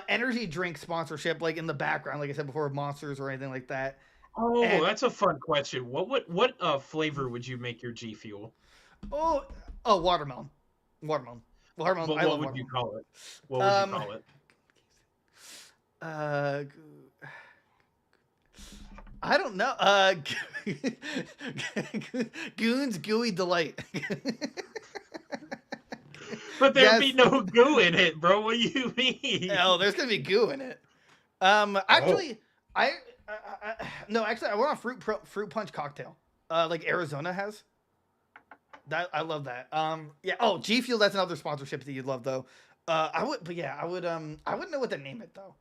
Energy drink sponsorship, like in the background, like I said before, Monsters or anything like that. Oh, And that's a fun question. What flavor would you make your G Fuel? oh, watermelon, watermelon, watermelon. But I what love would you watermelon. call it? What would you Um, call it? uh, I don't know. Goon's gooey delight. But there'd be Yes. no goo in it, bro. What do you mean? Oh, there's gonna be goo in it. Oh, Actually, no, actually, I want a fruit punch cocktail, like Arizona has. That I love that. Yeah. Oh, G Fuel. That's another sponsorship that you'd love though. I would, but yeah, I would. I wouldn't know what to name it though.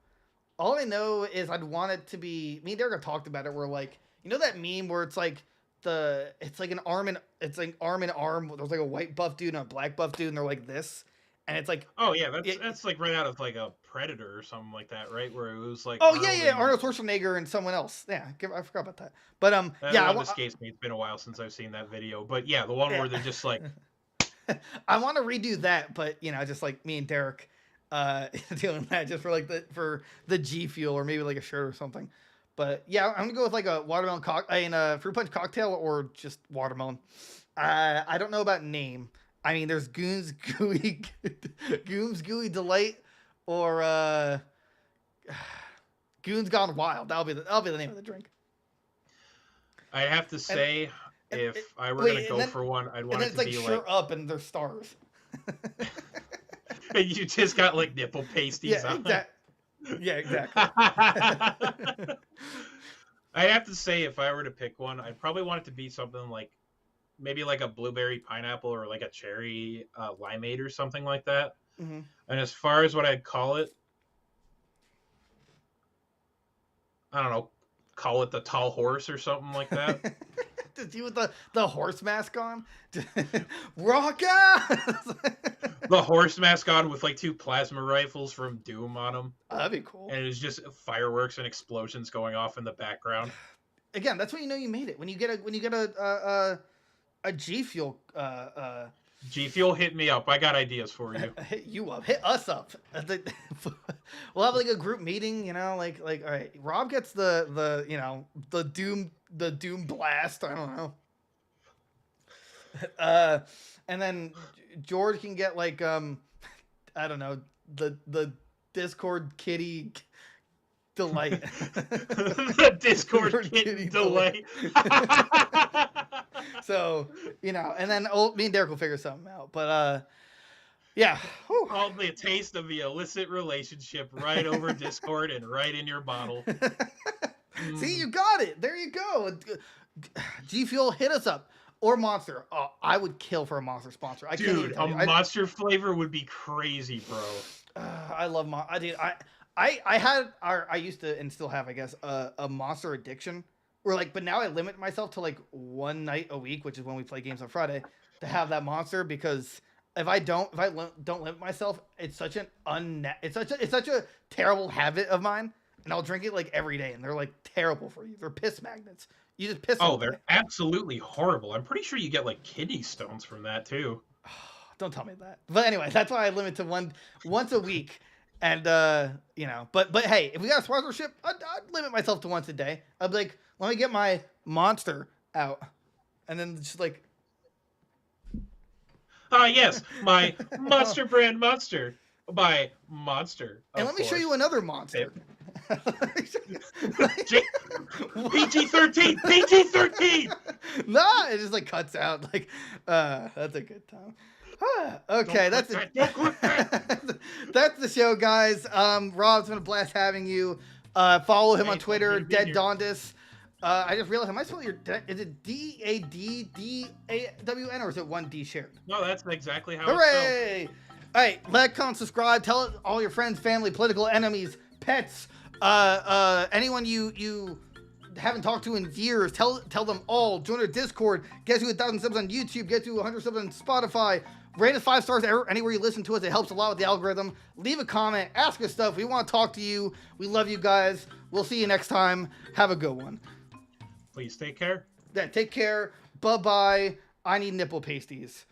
All I know is I'd want it to be. Me and Derek have talked about it. Where like, you know that meme where it's like it's like an arm and it's like arm in arm. There's like a white buff dude and a black buff dude, and they're like this, and it's like, oh yeah, that's like right out of like a Predator or something like that, right? Where it was like oh Arnold yeah, and Arnold Schwarzenegger and someone else. Yeah, I forgot about that. But that yeah, one escapes me. It's been a while since I've seen that video, but yeah, the one where they're just like, I want to redo that, but you know, just like me and Derek doing that just for like the G Fuel or maybe like a shirt or something. But yeah, I'm gonna go with like a watermelon fruit punch cocktail or just watermelon. I don't know about name. I mean, there's Goon's Gooey Delight or Goon's Gone Wild. That'll be the name of the drink. I have to say, if I were gonna go for one, I'd want it to like be Sure Up and there's stars. And you just got like nipple pasties on. Yeah, exactly. I have to say, if I were to pick one, I'd probably want it to be something like maybe like a blueberry pineapple or like a cherry limeade or something like that. Mm-hmm. And as far as what I'd call it, I don't know, call it the tall horse or something like that. Did you with the horse mask on? Rock out! The horse mask on with like 2 plasma rifles from Doom on them. Oh, that'd be cool. And it's just fireworks and explosions going off in the background. Again, that's when you know you made it. When you get a G Fuel. G Fuel, hit me up. I got ideas for you. Hit you up. Hit us up. We'll have like a group meeting. You know, like all right. Rob gets the you know the Doom blast. I don't know. And then George can get like I don't know the Discord kitty delight. The Discord kitty delight. So you know, and then me and Derek will figure something out. But yeah. Whew. All the taste of the illicit relationship right over Discord and right in your bottle. See, you got it. There you go. G Fuel, hit us up. Or Monster. Oh, I would kill for a Monster sponsor. Dude, a Monster flavor would be crazy, bro. I love Monster. I used to and still have, I guess, a Monster addiction. Where like, but now I limit myself to like one night a week, which is when we play games on Friday, to have that Monster because if I don't limit myself, it's such a terrible habit of mine, and I'll drink it like every day, and they're like terrible for you. They're piss magnets. You just piss. Oh, they're absolutely horrible. I'm pretty sure you get like kidney stones from that too. Don't tell me that. But anyway, that's why I limit to once a week. And you know, but hey, if we got a sponsorship, I'd limit myself to once a day. I'd be like, let me get my Monster out, and then just like, yes, my Monster brand Monster by Monster. And let me show you another Monster. PG-13, PG-13. Nah, it just like cuts out. Like, that's a good time. Okay, that's it. That's the show, guys. Rob's been a blast having you. Follow him on Twitter, DeadDawndus. I just realized, am I spelling your? Is it DADDAWN or is it one D shared? No, that's exactly how. Hooray! It's spelled. All right, like, comment, subscribe. Tell all your friends, family, political enemies, pets, anyone you haven't talked to in years. Tell them all. Join our Discord. Get to 1,000 subs on YouTube. Get to 100 subs on Spotify. Rate us 5 stars anywhere you listen to us. It helps a lot with the algorithm. Leave a comment. Ask us stuff. We want to talk to you. We love you guys. We'll see you next time. Have a good one. Please take care. Yeah, take care. Bye-bye. I need nipple pasties.